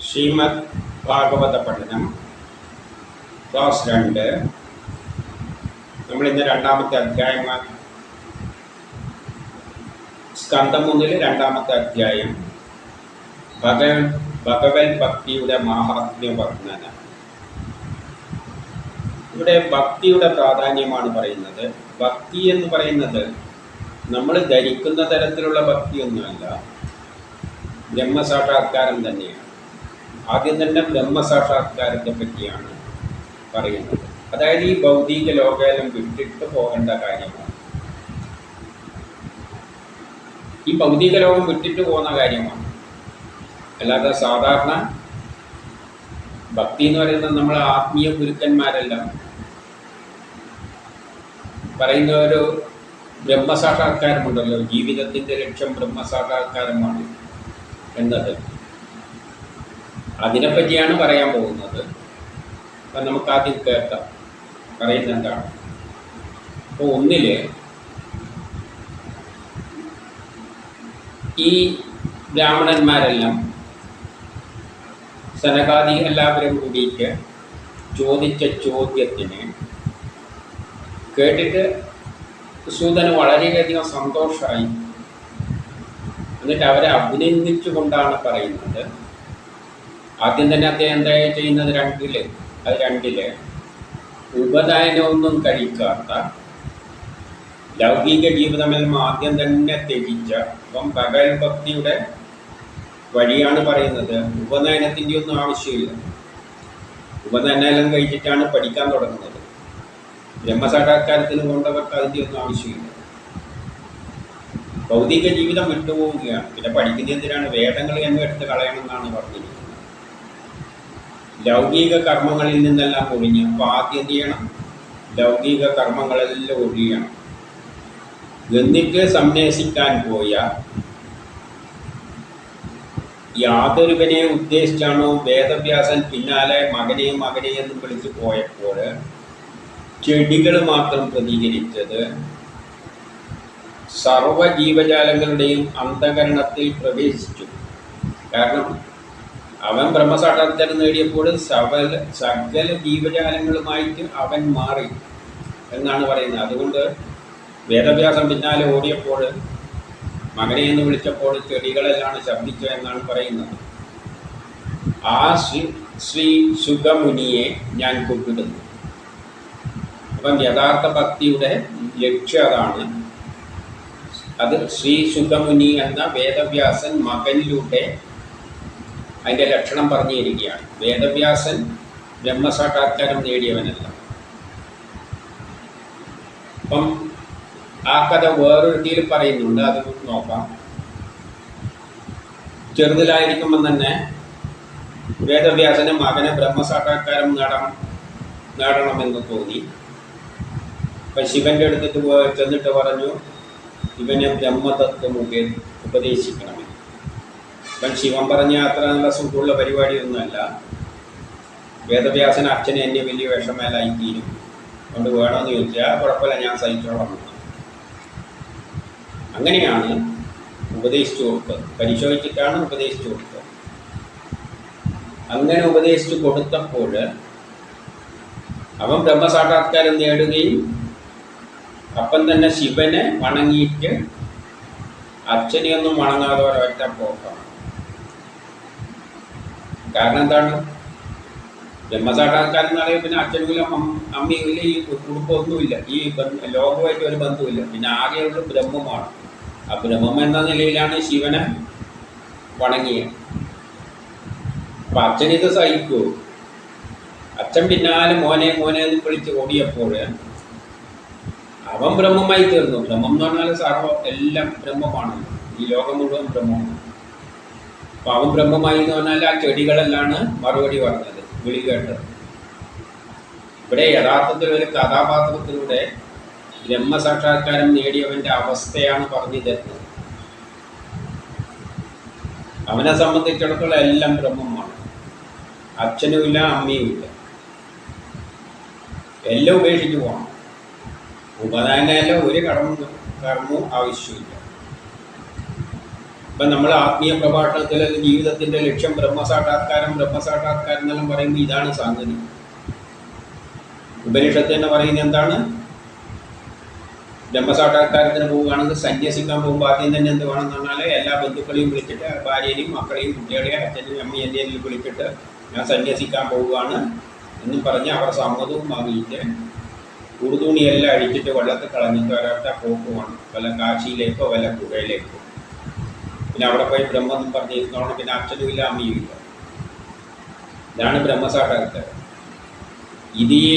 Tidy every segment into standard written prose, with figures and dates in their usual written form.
ശ്രീമദ് ഭാഗവത പഠനം ക്ലാസ് 2. നമ്മളിന്ന് രണ്ടാമത്തെ അധ്യായമാണ്. സ്കന്ധം 1 രണ്ടാമത്തെ അധ്യായം ഭഗവത് ഭക്തിയുടെ മാഹാത്മ്യ വർണ്ണന. ഇവിടെ ഭക്തിയുടെ പ്രാധാന്യമാണ് പറയുന്നത്. ഭക്തി എന്ന് പറയുന്നത് നമ്മൾ ധരിക്കുന്ന തരത്തിലുള്ള ഭക്തിയൊന്നുമല്ല, ബ്രഹ്മസാക്ഷാത്കാരം തന്നെയാണ്. ആദ്യം തന്നെ ബ്രഹ്മസാക്ഷാത്കാരത്തെ പറ്റിയാണ് പറയുന്നത്. അതായത് ഈ ഭൗതിക ലോകമെല്ലാം വിട്ടിട്ട് പോകേണ്ട കാര്യമാണ്. ഈ ഭൗതിക ലോകം വിട്ടിട്ട് പോകുന്ന കാര്യമാണ്. അല്ലാതെ സാധാരണ ഭക്തി എന്ന് പറയുന്നത് നമ്മൾ ആത്മീയ ഗുരുക്കന്മാരെല്ലാം പറയുന്ന ഒരു ബ്രഹ്മസാക്ഷാത്കാരമുണ്ടല്ലോ, ജീവിതത്തിൻ്റെ ലക്ഷ്യം ബ്രഹ്മസാക്ഷാത്കാരമാണ് എന്നത്. അതിനെപ്പറ്റിയാണ് പറയാൻ പോകുന്നത്. അപ്പം നമുക്ക് ആദ്യം കേൾക്കാം പറയുന്നത് എന്താണ്. അപ്പോൾ 1 ഈ ബ്രാഹ്മണന്മാരെല്ലാം സനകാദി എല്ലാവരും കൂടിയിട്ട് ചോദിച്ച ചോദ്യത്തിന് കേട്ടിട്ട് സൂതന് വളരെയധികം സന്തോഷമായി. എന്നിട്ട് അവരെ അഭിനന്ദിച്ചുകൊണ്ടാണ് പറയുന്നത്. ആദ്യം തന്നെ അദ്ദേഹം എന്താ ചെയ്യുന്നത്, 2 ഉപനയനമൊന്നും കഴിക്കാത്ത ലൗകിക ജീവിതമെല്ലാം ആദ്യം തന്നെ ത്യജിച്ച, അപ്പം ഭഗവത് ഭക്തിയുടെ വഴിയാണ് പറയുന്നത്. ഉപനയനത്തിൻ്റെ ഒന്നും ആവശ്യമില്ല. ഉപനയനം കഴിച്ചിട്ടാണ് പഠിക്കാൻ തുടങ്ങുന്നത്. ബ്രഹ്മസാക്ഷാത്കാരത്തിന് കൊണ്ടവർക്ക് അതിൻ്റെ ഒന്നും ആവശ്യമില്ല. ഭൗതിക ജീവിതം വിട്ടുപോവുകയാണ്. പിന്നെ പഠിക്കുന്ന എന്തിനാണ്, വേദങ്ങൾ എന്നും എടുത്ത് കളയണമെന്നാണ് പറഞ്ഞിരിക്കുന്നത്. ലൗകിക കർമ്മങ്ങളിൽ നിന്നെല്ലാം ഒഴിഞ്ഞ്, അപ്പോൾ ആദ്യം എന്ത് ചെയ്യണം, ലൗകിക കർമ്മങ്ങളെല്ലാം ഒഴിയണം. എന്നിട്ട് സന്യസിക്കാൻ പോയ യാതൊരുവനെ ഉദ്ദേശിച്ചാണോ വേദവ്യാസൻ പിന്നാലെ മകനെയും എന്ന് വിളിച്ച് പോയപ്പോൾ ചെടികൾ മാത്രം പ്രതികരിച്ചത് സർവ ജീവജാലങ്ങളുടെയും അന്ധകരണത്തിൽ പ്രവേശിച്ചു. കാരണം അവൻ ബ്രഹ്മസാക്ഷാത്കാരം നേടിയപ്പോൾ സകല ജീവജാലങ്ങളുമായിട്ട് അവൻ മാറി എന്നാണ് പറയുന്നത്. അതുകൊണ്ട് വേദവ്യാസം പിന്നാലെ ഓടിയപ്പോൾ മകനെ എന്ന് വിളിച്ചപ്പോൾ ചെടികളെല്ലാം ശബ്ദിച്ചു എന്നാണ് പറയുന്നത്. ആ ശ്രീ സുഖമുനിയെ ഞാൻ കുപ്പിടുന്നു. അപ്പം യഥാർത്ഥ ഭക്തിയുടെ ലക്ഷ്യം അതാണ്. അത് ശ്രീ സുഖമുനി എന്ന വേദവ്യാസൻ മകനിലൂടെ അതിൻ്റെ ലക്ഷണം പറഞ്ഞിരിക്കുകയാണ്. വേദവ്യാസൻ ബ്രഹ്മസാക്ഷാത്കാരം നേടിയവനല്ല. അപ്പം ആ കഥ വേറൊരു രീതിയിൽ പറയുന്നുണ്ട്, അത് നോക്കാം. ചെറുതിലായിരിക്കുമ്പം തന്നെ വേദവ്യാസന് മകനെ ബ്രഹ്മസാക്ഷാത്കാരം നേടണമെന്ന് തോന്നി. അപ്പം ശിവന്റെ അടുത്തിട്ട് ചെന്നിട്ട് പറഞ്ഞു, ഇവനെ ബ്രഹ്മതത്വം ഉപദേശിക്കണമെന്ന്. അപ്പം ശിവൻ പറഞ്ഞ അത്ര നല്ല സുഖമുള്ള പരിപാടിയൊന്നുമല്ല. വേദവ്യാസൻ അച്ഛനെ എന്നെ വലിയ വിഷമേലായി തീരും, അതുകൊണ്ട് വേണമെന്ന് ചോദിച്ചാൽ കുഴപ്പമില്ല, ഞാൻ സഹിച്ചോളാം. അങ്ങനെയാണ് ഉപദേശിച്ചു കൊടുത്തത്. പരിശോധിച്ചിട്ടാണ് ഉപദേശിച്ചു കൊടുത്തത്. അങ്ങനെ ഉപദേശിച്ചു കൊടുത്തപ്പോൾ അവൻ ബ്രഹ്മസാക്ഷാത്കാരം നേടുകയും അപ്പം തന്നെ ശിവനെ വണങ്ങിയിട്ട് അച്ഛനെയൊന്നും വണങ്ങാതെ ഒരൊറ്റ പോക്കാണ്. കാരണം എന്താണ്, ബ്രഹ്മസാക്ഷാത്കാരം എന്ന് പറയുമ്പോൾ പിന്നെ അച്ഛനുമില്ല അമ്മയുമില്ല, ഈ കുടുംബമൊന്നുമില്ല, ഈ ലോകമായിട്ട് ഒരു ബന്ധമില്ല. പിന്നെ ആകെയുള്ള ബ്രഹ്മമാണ്. ആ ബ്രഹ്മം എന്ന നിലയിലാണ് ശിവനെ വണങ്ങിയത്. അപ്പം അച്ഛനിത് സഹിക്കൂ. അച്ഛൻ പിന്നാലെ മോനെ എന്ന് വിളിച്ച് ഓടിയപ്പോൾ അവൻ ബ്രഹ്മമായി തീർന്നു. ബ്രഹ്മം എന്ന് പറഞ്ഞാൽ എല്ലാം ബ്രഹ്മമാണ്. ഈ ലോകം മുഴുവൻ ബ്രഹ്മമാണ്. അപ്പം അവൻ ബ്രഹ്മമായി എന്ന് പറഞ്ഞാൽ ആ ചെടികളെല്ലാം മറുപടി പറഞ്ഞത്, വിളി കേട്ടത്. ഇവിടെ യഥാർത്ഥത്തിൽ ഒരു കഥാപാത്രത്തിലൂടെ ബ്രഹ്മസാക്ഷാത്കാരം നേടിയവൻ്റെ അവസ്ഥയാണ് പറഞ്ഞു തരുന്നത്. അവനെ സംബന്ധിച്ചിടത്തോളം എല്ലാം ബ്രഹ്മമാണ്. അച്ഛനുമില്ല, അമ്മയുമില്ല, എല്ലാം ഉപേക്ഷിച്ച് പോകണം. ഉപനയനമെല്ലാം ഒരു കർമ്മവും ആവശ്യമില്ല. ഇപ്പം നമ്മൾ ആത്മീയ പ്രഭാഷണത്തിൽ ജീവിതത്തിൻ്റെ ലക്ഷ്യം ബ്രഹ്മസാക്ഷാത്കാരം എന്നെല്ലാം പറയുമ്പോൾ ഇതാണ് സംഗതി. ഉപനിഷത്ത് തന്നെ പറയുന്നത് എന്താണ്? ബ്രഹ്മസാക്ഷാത്കാരത്തിന് പോവുകയാണെങ്കിൽ സന്യസിക്കാൻ പോകുമ്പോൾ ആദ്യം തന്നെ എന്ത് വേണമെന്ന് പറഞ്ഞാൽ എല്ലാ ബന്ധുക്കളെയും വിളിച്ചിട്ട് ഭാര്യയെയും മക്കളെയും കുട്ടികളെയും അച്ഛനെയും അമ്മയും എന്തെങ്കിലും വിളിച്ചിട്ട് ഞാൻ സന്യസിക്കാൻ പോവുകയാണ് എന്ന് പറഞ്ഞ് അവർ സമ്മതവും വാങ്ങിയിട്ട് ഉടുതുണിയെല്ലാം അടിച്ചിട്ട് വെള്ളത്തിൽ കളഞ്ഞിട്ട് ഒരൊറ്റ പോക്കുമാണ്, വല്ല കാശിയിലേക്കോ വല്ല പുഴയിലേക്കോ. പിന്നെ അവിടെ പോയി ബ്രഹ്മം പറഞ്ഞിരുന്നോണം, പിന്നെ അച്ഛനും ഇല്ല അമ്മയും ഇല്ല. ഇതാണ് ബ്രഹ്മസാക്ഷാത്കാരം. ഇത് ഈ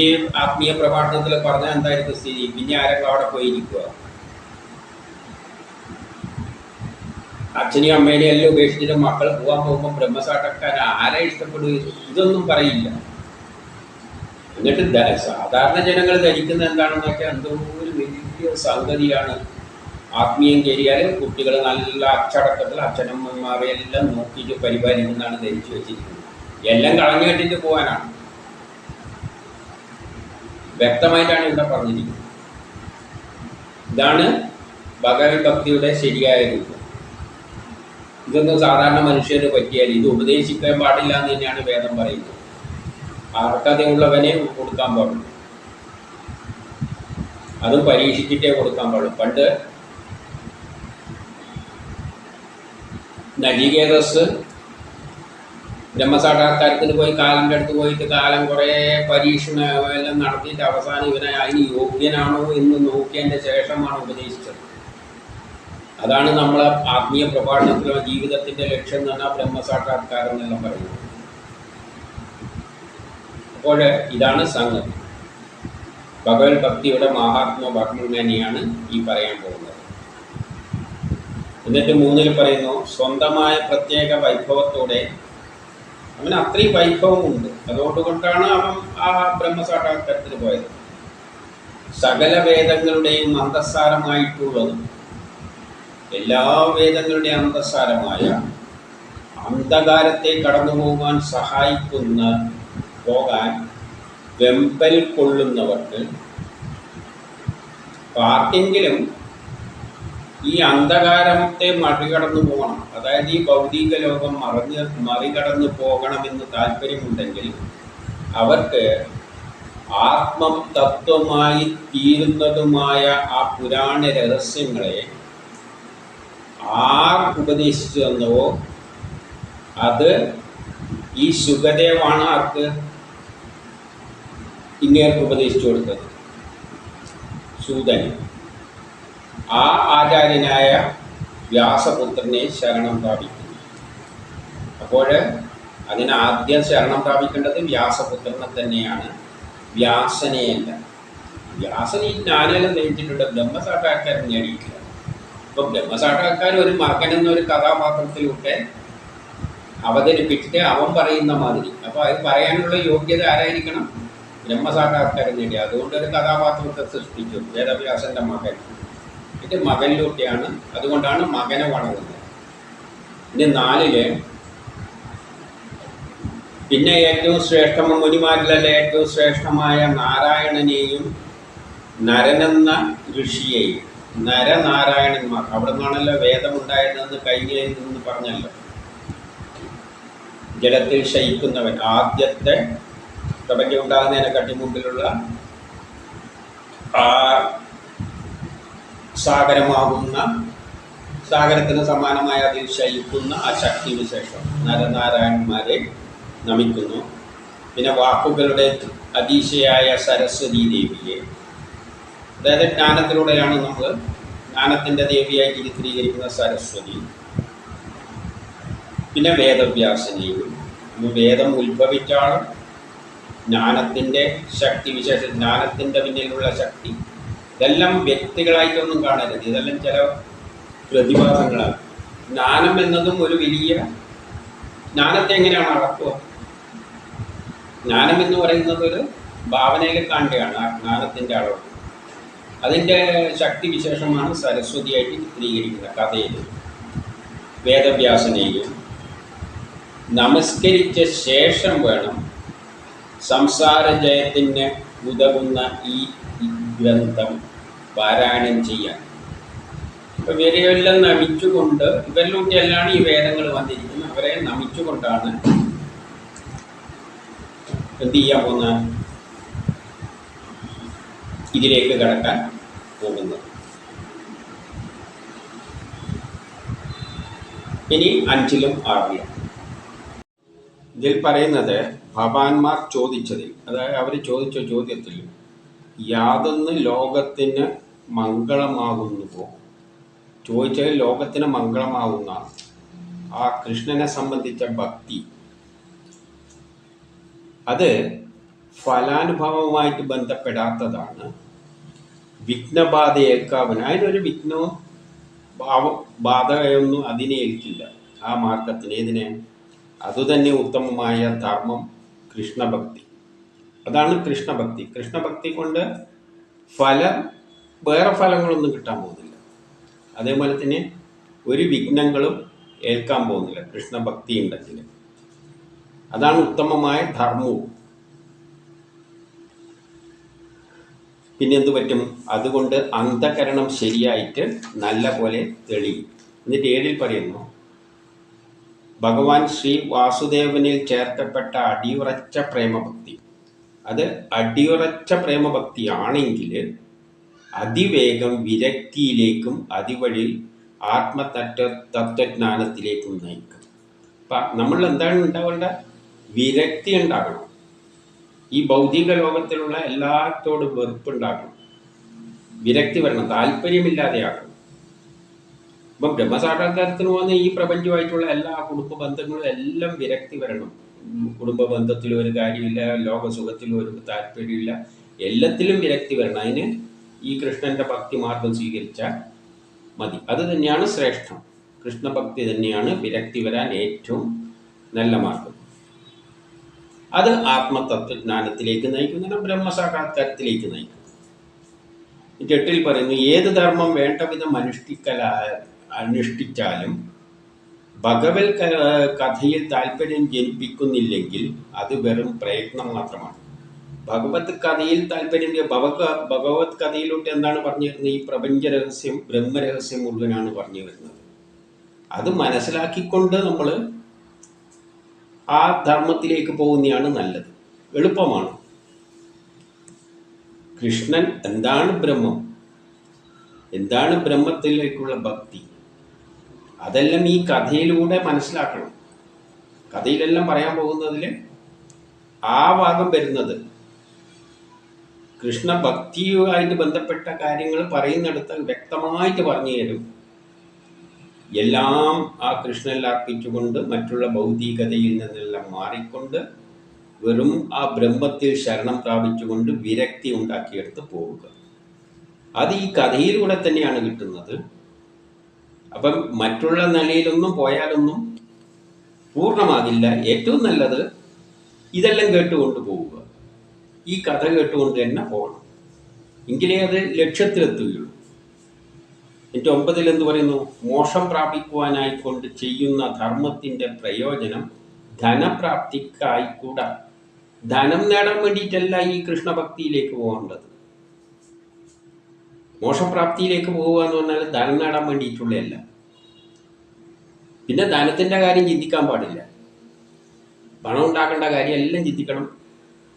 ആത്മീയ പ്രഭാഷണത്തിൽ പറഞ്ഞാൽ എന്തായിരിക്കും സ്ഥിതി? പിന്നെ ആരൊക്കെ അവിടെ പോയിരിക്കുക? അച്ഛനെയും അമ്മേനെയും എല്ലാം ഉപേക്ഷിച്ചിട്ട് മക്കൾ പോകാൻ പോകുമ്പോൾ ബ്രഹ്മസാക്ഷാത്കാരം ആരെ ഇഷ്ടപ്പെടുക? ഇതൊന്നും പറയില്ല. എന്നിട്ട് സാധാരണ ജനങ്ങൾ ധരിക്കുന്നത് എന്താണെന്ന് വെച്ചാൽ എന്തോ ഒരു വലിയ സംഗതിയാണ്. ആത്മീയം കയറിയാൽ കുട്ടികൾ നല്ല അച്ചടക്കത്തിൽ അച്ഛനമ്മമാരെയെല്ലാം നോക്കിയിട്ട് പരിപാലിക്കുന്നതാണ് ധരിച്ചു വെച്ചിരിക്കുന്നത്. എല്ലാം കളഞ്ഞു കെട്ടിട്ട് പോകാനാണ്. വ്യക്തമായിട്ടാണ് ഇവിടെ പറഞ്ഞിരിക്കുന്നത്. ഇതാണ് ഭഗവത് ഭക്തിയുടെ ശരിയായ രൂപം. ഇതൊന്നും സാധാരണ മനുഷ്യന് പറ്റിയാൽ ഇത് ഉപദേശിക്കാൻ പാടില്ല എന്ന് തന്നെയാണ് വേദം പറയുന്നത്. അർഹതയുള്ളവനെ കൊടുക്കാൻ പാടുള്ളൂ, അതും പരീക്ഷിച്ചിട്ടേ കൊടുക്കാൻ പാടുള്ളൂ. പണ്ട് നചികേതസ് ബ്രഹ്മസാക്ഷാത്കാരത്തിന് പോയി കാലൻ്റെ അടുത്ത് പോയിട്ട് കാലം കുറേ പരീക്ഷണം എല്ലാം നടത്തിയിട്ട് അവസാനം ഇവനെ അതിന് യോഗ്യനാണോ എന്ന് നോക്കിയതിൻ്റെ ശേഷമാണ് ഉപദേശിച്ചത്. അതാണ് നമ്മളെ ആത്മീയ പ്രഭാഷണത്തിലോ ജീവിതത്തിൻ്റെ ലക്ഷ്യം എന്ന് പറഞ്ഞാൽ ബ്രഹ്മസാക്ഷാത്കാരം എന്നെല്ലാം പറയുന്നത്. അപ്പോൾ ഇതാണ് സംഗതി. ഭഗവത് ഭക്തിയുടെ മഹാത്മ വർണ്ണനയാണ് ഈ പറയാൻ പോകുന്നത്. എന്നിട്ട് 3-ൽ പറയുന്നു, സ്വന്തമായ പ്രത്യേക വൈഭവത്തോടെ അവന് അത്രയും വൈഭവമുണ്ട്, അതുകൊണ്ടാണ് അവൻ ആ ബ്രഹ്മസാക്ഷാത്കാരത്തിന് പോയത്. സകല വേദങ്ങളുടെയും അന്തസ്സാരമായിട്ടുള്ളതും എല്ലാ വേദങ്ങളുടെയും അന്തസ്സാരമായ അന്ധകാരത്തെ കടന്നു പോകാൻ വെമ്പൽ കൊള്ളുന്നവർക്ക് ആർക്കെങ്കിലും ഈ അന്ധകാരത്തെ മറികടന്നു പോകണം, അതായത് ഈ ഭൗതിക ലോകം മറികടന്നു പോകണമെന്ന് താല്പര്യമുണ്ടെങ്കിൽ അവർക്ക് ആത്മതത്വമായി തീരുന്നതുമായ ആ പുരാണ രഹസ്യങ്ങളെ ആർ ഉപദേശിച്ചു തന്നുവോ അത് ഈ ശുകദേവാണ് ആർക്ക് ഇങ്ങേർക്ക് ഉപദേശിച്ചു കൊടുത്തത്, സൂതൻ. ആ ആചാര്യനായ വ്യാസപുത്രനെ ശരണം പ്രാപിക്കുന്നു. അപ്പോൾ അതിനാദ്യം ശരണം പ്രാപിക്കേണ്ടത് വ്യാസപുത്രനെ തന്നെയാണ്, വ്യാസനെയല്ല. വ്യാസൻ ഈ ജ്ഞാനെല്ലാം നേടിയിട്ടുണ്ട്, ബ്രഹ്മസാക്ഷാത്കാരം നേടിയിട്ടില്ല. അപ്പോൾ ബ്രഹ്മസാക്ഷാത്കാരം ഒരു മകൻ എന്നൊരു കഥാപാത്രത്തിലൂടെ അവതരിപ്പിച്ചിട്ട് അവൻ പറയുന്ന മാതിരി. അപ്പോൾ അത് പറയാനുള്ള യോഗ്യത ആരായിരിക്കണം? ബ്രഹ്മസാക്ഷാത്കാരം നേടി. അതുകൊണ്ട് ഒരു കഥാപാത്രത്തെ സൃഷ്ടിച്ചു, വേദവ്യാസൻ്റെ മകൻ. ഇത് മകനിലൂടെയാണ്, അതുകൊണ്ടാണ് മകനെ വണങ്ങുന്നത്. ഇനി 4-ല് പിന്നെ ഏറ്റവും മുനിമാരിലല്ല ഏറ്റവും ശ്രേഷ്ഠമായ നാരായണനെയും നരനെന്ന ഋഷിയെയും, നരനാരായണന്മാർ, അവിടെ നിന്നാണല്ലോ വേദമുണ്ടായതെന്ന് കഴിഞ്ഞതിൽ നിന്ന് പറഞ്ഞല്ലോ. ജലത്തിൽ ശയിക്കുന്നവൻ, ആദ്യത്തെ പ്രപഞ്ചം ഉണ്ടാകുന്നതിനെക്കാട്ടി മുമ്പിലുള്ള ആ സാഗരമാകുന്ന, സാഗരത്തിന് സമാനമായ അതിൽ ശയിക്കുന്ന ആ ശക്തി വിശേഷം നരനാരായണന്മാരെ നമിക്കുന്നു. പിന്നെ വാക്കുകളുടെ അതീശയായ സരസ്വതി ദേവിയെ, അതായത് ജ്ഞാനത്തിലൂടെയാണ് നമ്മൾ ജ്ഞാനത്തിൻ്റെ ദേവിയായി ചിത്രീകരിക്കുന്ന സരസ്വതി. പിന്നെ വേദവ്യാസനെയും, വേദം ഉത്ഭവിച്ചാളും ജ്ഞാനത്തിൻ്റെ ശക്തി വിശേഷം, ജ്ഞാനത്തിൻ്റെ പിന്നിലുള്ള ശക്തി, ഇതെല്ലാം വ്യക്തികളായിട്ടൊന്നും കാണരുത്, ഇതെല്ലാം ചില പ്രതിഭാസങ്ങളാണ്. ജ്ഞാനം എന്നതും ഒരു വലിയ, ജ്ഞാനത്തെ എങ്ങനെയാണ് അളക്കുക? ജ്ഞാനം എന്ന് പറയുന്നത് ഒരു ഭാവനയിൽ കാണുകയാണ് ആ ജ്ഞാനത്തിൻ്റെ അളവ്. അതിൻ്റെ ശക്തി വിശേഷമാണ് സരസ്വതിയായിട്ട് ചിത്രീകരിക്കുന്ന കഥയിൽ. വേദവ്യാസനെയും നമസ്കരിച്ച ശേഷം വേണം സംസാര ജയത്തിന് ഉതകുന്ന ഈ ഗ്രന്ഥം പാരായണം ചെയ്യാൻ. ഇവരെയെല്ലാം നമിച്ചുകൊണ്ട്, ഇവരിലൂടെയെല്ലാം ഈ വേദങ്ങൾ വന്നിരിക്കുന്നത്. അവരെ നമിച്ചുകൊണ്ടാണ് എന്ത് ചെയ്യാൻ പോകുന്നത്, ഇതിലേക്ക് കടക്കാൻ പോകുന്നത്. ഇനി 5ലും 6ലും ഇതിൽ പറയുന്നത്, ഭവാന്മാർ ചോദിച്ചതിൽ, അതായത് അവർ ചോദിച്ച ചോദ്യത്തിൽ യാതൊന്ന് ലോകത്തിന് മംഗളമാകുന്നുവോ, ചോദിച്ചതിൽ ലോകത്തിന് മംഗളമാകുന്ന ആ കൃഷ്ണനെ സംബന്ധിച്ച ഭക്തി, അത് ഫലാനുഭവമായിട്ട് ബന്ധപ്പെടാത്തതാണ്. വിഘ്നബാധ ഏൽക്കാവുന്ന, അതിനൊരു വിഘ്നവും ബാധയൊന്നും അതിനെ ഏൽക്കില്ല. ആ മാർഗത്തിന് ഏതിനെ, അതുതന്നെ ഉത്തമമായ ധർമ്മം കൃഷ്ണഭക്തി. അതാണ് കൃഷ്ണഭക്തി. കൃഷ്ണഭക്തി കൊണ്ട് വേറെ ഫലങ്ങളൊന്നും കിട്ടാൻ പോകുന്നില്ല. അതേപോലെ തന്നെ ഒരു വിഘ്നങ്ങളും ഏൽക്കാൻ പോകുന്നില്ല കൃഷ്ണഭക്തി ഉണ്ടെങ്കിൽ. അതാണ് ഉത്തമമായ ധർമ്മവും. പിന്നെ എന്ത് പറ്റും, അതുകൊണ്ട് അന്ധകരണം ശരിയായിട്ട് നല്ല പോലെ തെളിയും. എന്നിട്ട് 7ൽ പറയുന്നു, ഭഗവാൻ ശ്രീ വാസുദേവനിൽ ചേർക്കപ്പെട്ട അടിയുറച്ച പ്രേമഭക്തി. അത് അടിയുറച്ച പ്രേമഭക്തി ആണെങ്കിൽ അതിവേഗം വിരക്തിയിലേക്കും അതുവഴി തത്വജ്ഞാനത്തിലേക്കും നയിക്കും. അപ്പം നമ്മൾ എന്താണ് ഉണ്ടാവേണ്ട, വിരക്തി ഉണ്ടാകണം. ഈ ഭൗതിക ലോകത്തിലുള്ള എല്ലാത്തോടും വെറുപ്പുണ്ടാകണം, വിരക്തി വരണം, താല്പര്യമില്ലാതെയാകണം. ഇപ്പം ബ്രഹ്മസാക്ഷാത്കാരത്തിന് പോകുന്ന ഈ പ്രപഞ്ചമായിട്ടുള്ള എല്ലാ കുടുംബ ബന്ധങ്ങളും എല്ലാം വിരക്തി വരണം. കുടുംബ ബന്ധത്തിലും ഒരു കാര്യമില്ല, ലോകസുഖത്തിലും ഒരു താല്പര്യമില്ല, എല്ലാത്തിലും വിരക്തി വരണം. അതിന് ഈ കൃഷ്ണൻ്റെ ഭക്തി മാർഗം സ്വീകരിച്ചാൽ മതി. അത് തന്നെയാണ് ശ്രേഷ്ഠം. കൃഷ്ണഭക്തി തന്നെയാണ് വിരക്തി വരാൻ ഏറ്റവും നല്ല മാർഗം. അത് ആത്മതത്വജ്ഞാനത്തിലേക്ക് നയിക്കുന്ന ബ്രഹ്മസാക്ഷാത്കാരത്തിലേക്ക് നയിക്കും. 8ൽ പറയുന്നു, ഏത് ധർമ്മം വേണ്ട വിധം അനുഷ്ഠിച്ചാലും ഭഗവത് കഥയിൽ താല്പര്യം ജനിപ്പിക്കുന്നില്ലെങ്കിൽ അത് വെറും പ്രയത്നം മാത്രമാണ്. ഭഗവത് കഥയിൽ താല്പര്യം, ഭഗവത് കഥയിലൂടെ എന്താണ് പറഞ്ഞു വരുന്നത്, ഈ പ്രപഞ്ച രഹസ്യം, ബ്രഹ്മരഹസ്യം മുഴുവനാണ് പറഞ്ഞു വരുന്നത്. അത് മനസ്സിലാക്കിക്കൊണ്ട് നമ്മൾ ആ ധർമ്മത്തിലേക്ക് പോകുന്നതാണ് നല്ലത്, എളുപ്പമാണ്. കൃഷ്ണൻ എന്താണ് ബ്രഹ്മം, എന്താണ് ബ്രഹ്മത്തിലേക്കുള്ള ഭക്തി, അതെല്ലാം ഈ കഥയിലൂടെ മനസ്സിലാക്കണം. കഥയിലെല്ലാം പറയാൻ പോകുന്നതിൽ ആ ഭാഗം വരുന്നത് കൃഷ്ണഭക്തിയുമായിട്ട് ബന്ധപ്പെട്ട കാര്യങ്ങൾ പറയുന്നിടത്ത് വ്യക്തമായിട്ട് പറഞ്ഞു തരും. എല്ലാം ആ കൃഷ്ണനിൽ അർപ്പിച്ചുകൊണ്ട് മറ്റുള്ള ഭൗതികതയിൽ നിന്നെല്ലാം മാറിക്കൊണ്ട് വെറും ആ ബ്രഹ്മത്തിൽ ശരണം പ്രാപിച്ചുകൊണ്ട് വിരക്തി ഉണ്ടാക്കിയെടുത്ത് പോവുക. അത് ഈ കഥയിലൂടെ തന്നെയാണ് കിട്ടുന്നത്. അപ്പം മറ്റുള്ള നിലയിലൊന്നും പോയാലൊന്നും പൂർണ്ണമാകില്ല. ഏറ്റവും നല്ലത് ഇതെല്ലാം കേട്ടുകൊണ്ട് പോവുക, ഈ കഥ കേട്ടുകൊണ്ട് തന്നെ പോകണം. എങ്കിലേ അത് ലക്ഷ്യത്തിലെത്തുകയുള്ളൂ. എന്നിട്ട് 9 എന്ത് പറയുന്നു, മോക്ഷം പ്രാപിക്കുവാനായിക്കൊണ്ട് ചെയ്യുന്ന ധർമ്മത്തിൻ്റെ പ്രയോജനം ധനപ്രാപ്തിക്കായിക്കൂടാ. ധനം നേടാൻ വേണ്ടിയിട്ടല്ല ഈ കൃഷ്ണഭക്തിയിലേക്ക് പോകേണ്ടത്. മോക്ഷപ്രാപ്തിയിലേക്ക് പോകുക എന്ന് പറഞ്ഞാൽ ധനം നേടാൻ വേണ്ടിയിട്ടുള്ളതല്ല. പിന്നെ ധനത്തിൻ്റെ കാര്യം ചിന്തിക്കാൻ പാടില്ല. പണം ഉണ്ടാക്കേണ്ട കാര്യം എല്ലാം ചിന്തിക്കണം.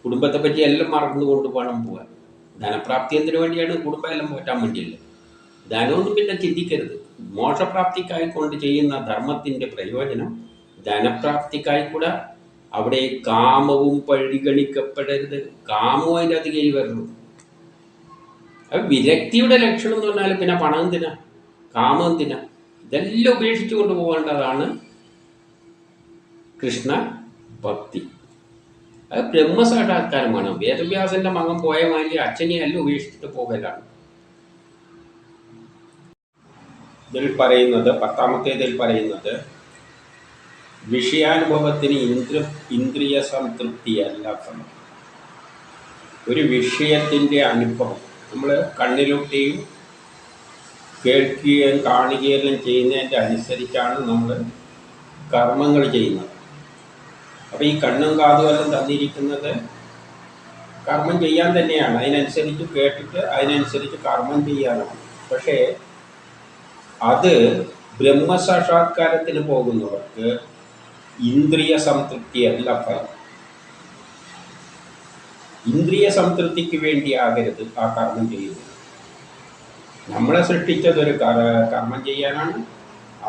കുടുംബത്തെ പറ്റി എല്ലാം മറന്നുകൊണ്ട് വേണം പോകാൻ. ധനപ്രാപ്തി എന്തിനു വേണ്ടിയാണ്? കുടുംബം എല്ലാം പോറ്റാൻ വേണ്ടിയല്ലേ. ധനമൊന്നും പിന്നെ ചിന്തിക്കരുത്. മോക്ഷപ്രാപ്തിക്കായിക്കൊണ്ട് ചെയ്യുന്ന ധർമ്മത്തിൻ്റെ പ്രയോജനം ധനപ്രാപ്തിക്കായിക്കൂടെ. അവിടെ കാമവും പരിഗണിക്കപ്പെടരുത്. കാമവും അതിൻ്റെ അധികം വരുന്നു. അത് വിരക്തിയുടെ ലക്ഷണം എന്ന് പറഞ്ഞാൽ പിന്നെ പണം എന്തിനാ, കാമം എന്തിനാ, ഇതെല്ലാം ഉപേക്ഷിച്ചു കൊണ്ട് പോകേണ്ടതാണ് കൃഷ്ണ ഭക്തി. അത് ബ്രഹ്മസാക്ഷാത്കാരമാണ്. വേദവ്യാസന്റെ മകൻ പോയ മാതിരി അച്ഛനെ എല്ലാം ഉപേക്ഷിച്ചിട്ട് പോകലാണ്. ഇതിൽ പറയുന്നത് 10ാമത്തേതിൽ പറയുന്നത്, വിഷയാനുഭവത്തിന് ഇന്ദ്രിയ സംതൃപ്തിയല്ല ഫലം. ഒരു വിഷയത്തിൻ്റെ അനുഭവം നമ്മൾ കണ്ണിലൂടെയും കേൾക്കുകയും കാണുകയെല്ലാം ചെയ്യുന്നതിൻ്റെ അനുസരിച്ചാണ് നമ്മൾ കർമ്മങ്ങൾ ചെയ്യുന്നത്. അപ്പോൾ ഈ കണ്ണും കാതും എല്ലാം തന്നിരിക്കുന്നത് കർമ്മം ചെയ്യാൻ തന്നെയാണ്. അതിനനുസരിച്ച് കേട്ടിട്ട് അതിനനുസരിച്ച് കർമ്മം ചെയ്യാനാണ്. പക്ഷേ അത് ബ്രഹ്മസാക്ഷാത്കാരത്തിന് പോകുന്നവർക്ക് ഇന്ദ്രിയ സംതൃപ്തിയല്ല ഫലം. ഇന്ദ്രിയ സംതൃപ്തിക്ക് വേണ്ടിയാകരുത് ആ കർമ്മം ചെയ്യുന്നത്. നമ്മളെ സൃഷ്ടിച്ചതൊരു കർമ്മം ചെയ്യാനാണ്.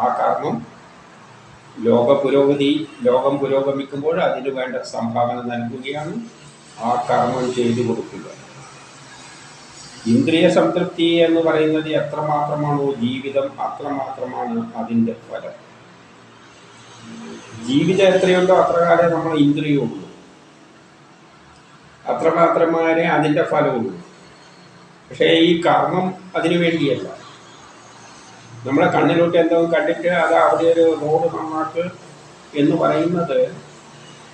ആ കർമ്മം ലോകം പുരോഗമിക്കുമ്പോൾ അതിന് വേണ്ട സംഭാവന നൽകുകയാണ്. ആ കർമ്മം ചെയ്തു കൊടുക്കുക. ഇന്ദ്രിയ സംതൃപ്തി എന്ന് പറയുന്നത് എത്രമാത്രമാണോ ജീവിതം, അത്രമാത്രമാണ് അതിൻ്റെ ഫലം. ജീവിതം എത്രയുണ്ടോ അത്ര കാലം നമ്മൾ ഇന്ദ്രിയമുള്ളൂ, അത്രമാത്രമാരെ അതിൻ്റെ ഫലമുള്ളൂ. പക്ഷേ ഈ കർമ്മം അതിനു വേണ്ടിയല്ല. നമ്മളെ കണ്ണിലോട്ട് എന്തെങ്കിലും കണ്ടിട്ട് അത് അവിടെ ഒരു റോഡ് നന്നാക്ക് എന്ന് പറയുന്നത്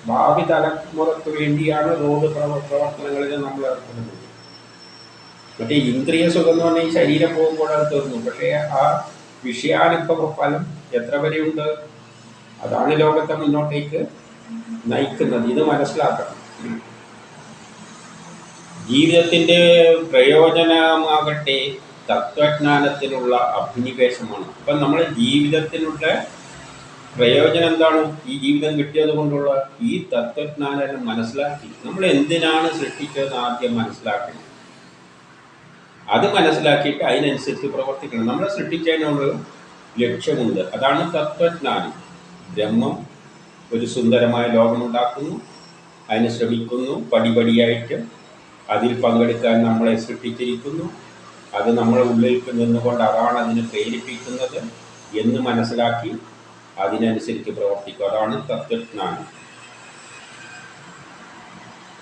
ഭാവി തലമുറക്ക് വേണ്ടിയാണ് റോഡ് പ്രവർത്തനങ്ങളിൽ നമ്മൾ ഏർപ്പെടുന്നത്. മറ്റേ ഇന്ദ്രിയ സുഖം എന്ന് പറഞ്ഞാൽ ഈ ശരീരം പോകുമ്പോൾ അത് തീർന്നു. പക്ഷേ ആ വിഷയാനുഭവ ഫലം എത്ര വരെയുണ്ട്, അതാണ് ലോകത്തെ മുന്നോട്ടേക്ക് നയിക്കുന്നത്. ഇത് മനസ്സിലാക്കണം. ജീവിതത്തിൻ്റെ പ്രയോജനമാകട്ടെ തത്വജ്ഞാനത്തിനുള്ള അഭിനിവേശമാണ്. അപ്പം നമ്മുടെ ജീവിതത്തിനുള്ള പ്രയോജനം എന്താണ്? ഈ ജീവിതം കിട്ടിയത് കൊണ്ടുള്ള ഈ തത്വജ്ഞാനം മനസ്സിലാക്കി നമ്മൾ എന്തിനാണ് സൃഷ്ടിച്ചതെന്ന് ആദ്യം മനസ്സിലാക്കണം. അത് മനസ്സിലാക്കിയിട്ട് അതിനനുസരിച്ച് പ്രവർത്തിക്കണം. നമ്മളെ സൃഷ്ടിച്ചതിനുള്ള ലക്ഷ്യമുണ്ട്, അതാണ് തത്വജ്ഞാനം. ബ്രഹ്മം ഒരു സുന്ദരമായ ലോകമുണ്ടാക്കുന്നു, അതിന് ശ്രമിക്കുന്നു, പടിപടിയായിട്ട് അതിൽ പങ്കെടുക്കാൻ നമ്മളെ സൃഷ്ടിച്ചിരിക്കുന്നു. അത് നമ്മളെ ഉള്ളിൽ നിന്നുകൊണ്ട് അതാണ് അതിനെ പ്രേരിപ്പിക്കുന്നത് എന്ന് മനസ്സിലാക്കി അതിനനുസരിച്ച് പ്രവർത്തിക്കുക. അതാണ് തത്വജ്ഞാനം.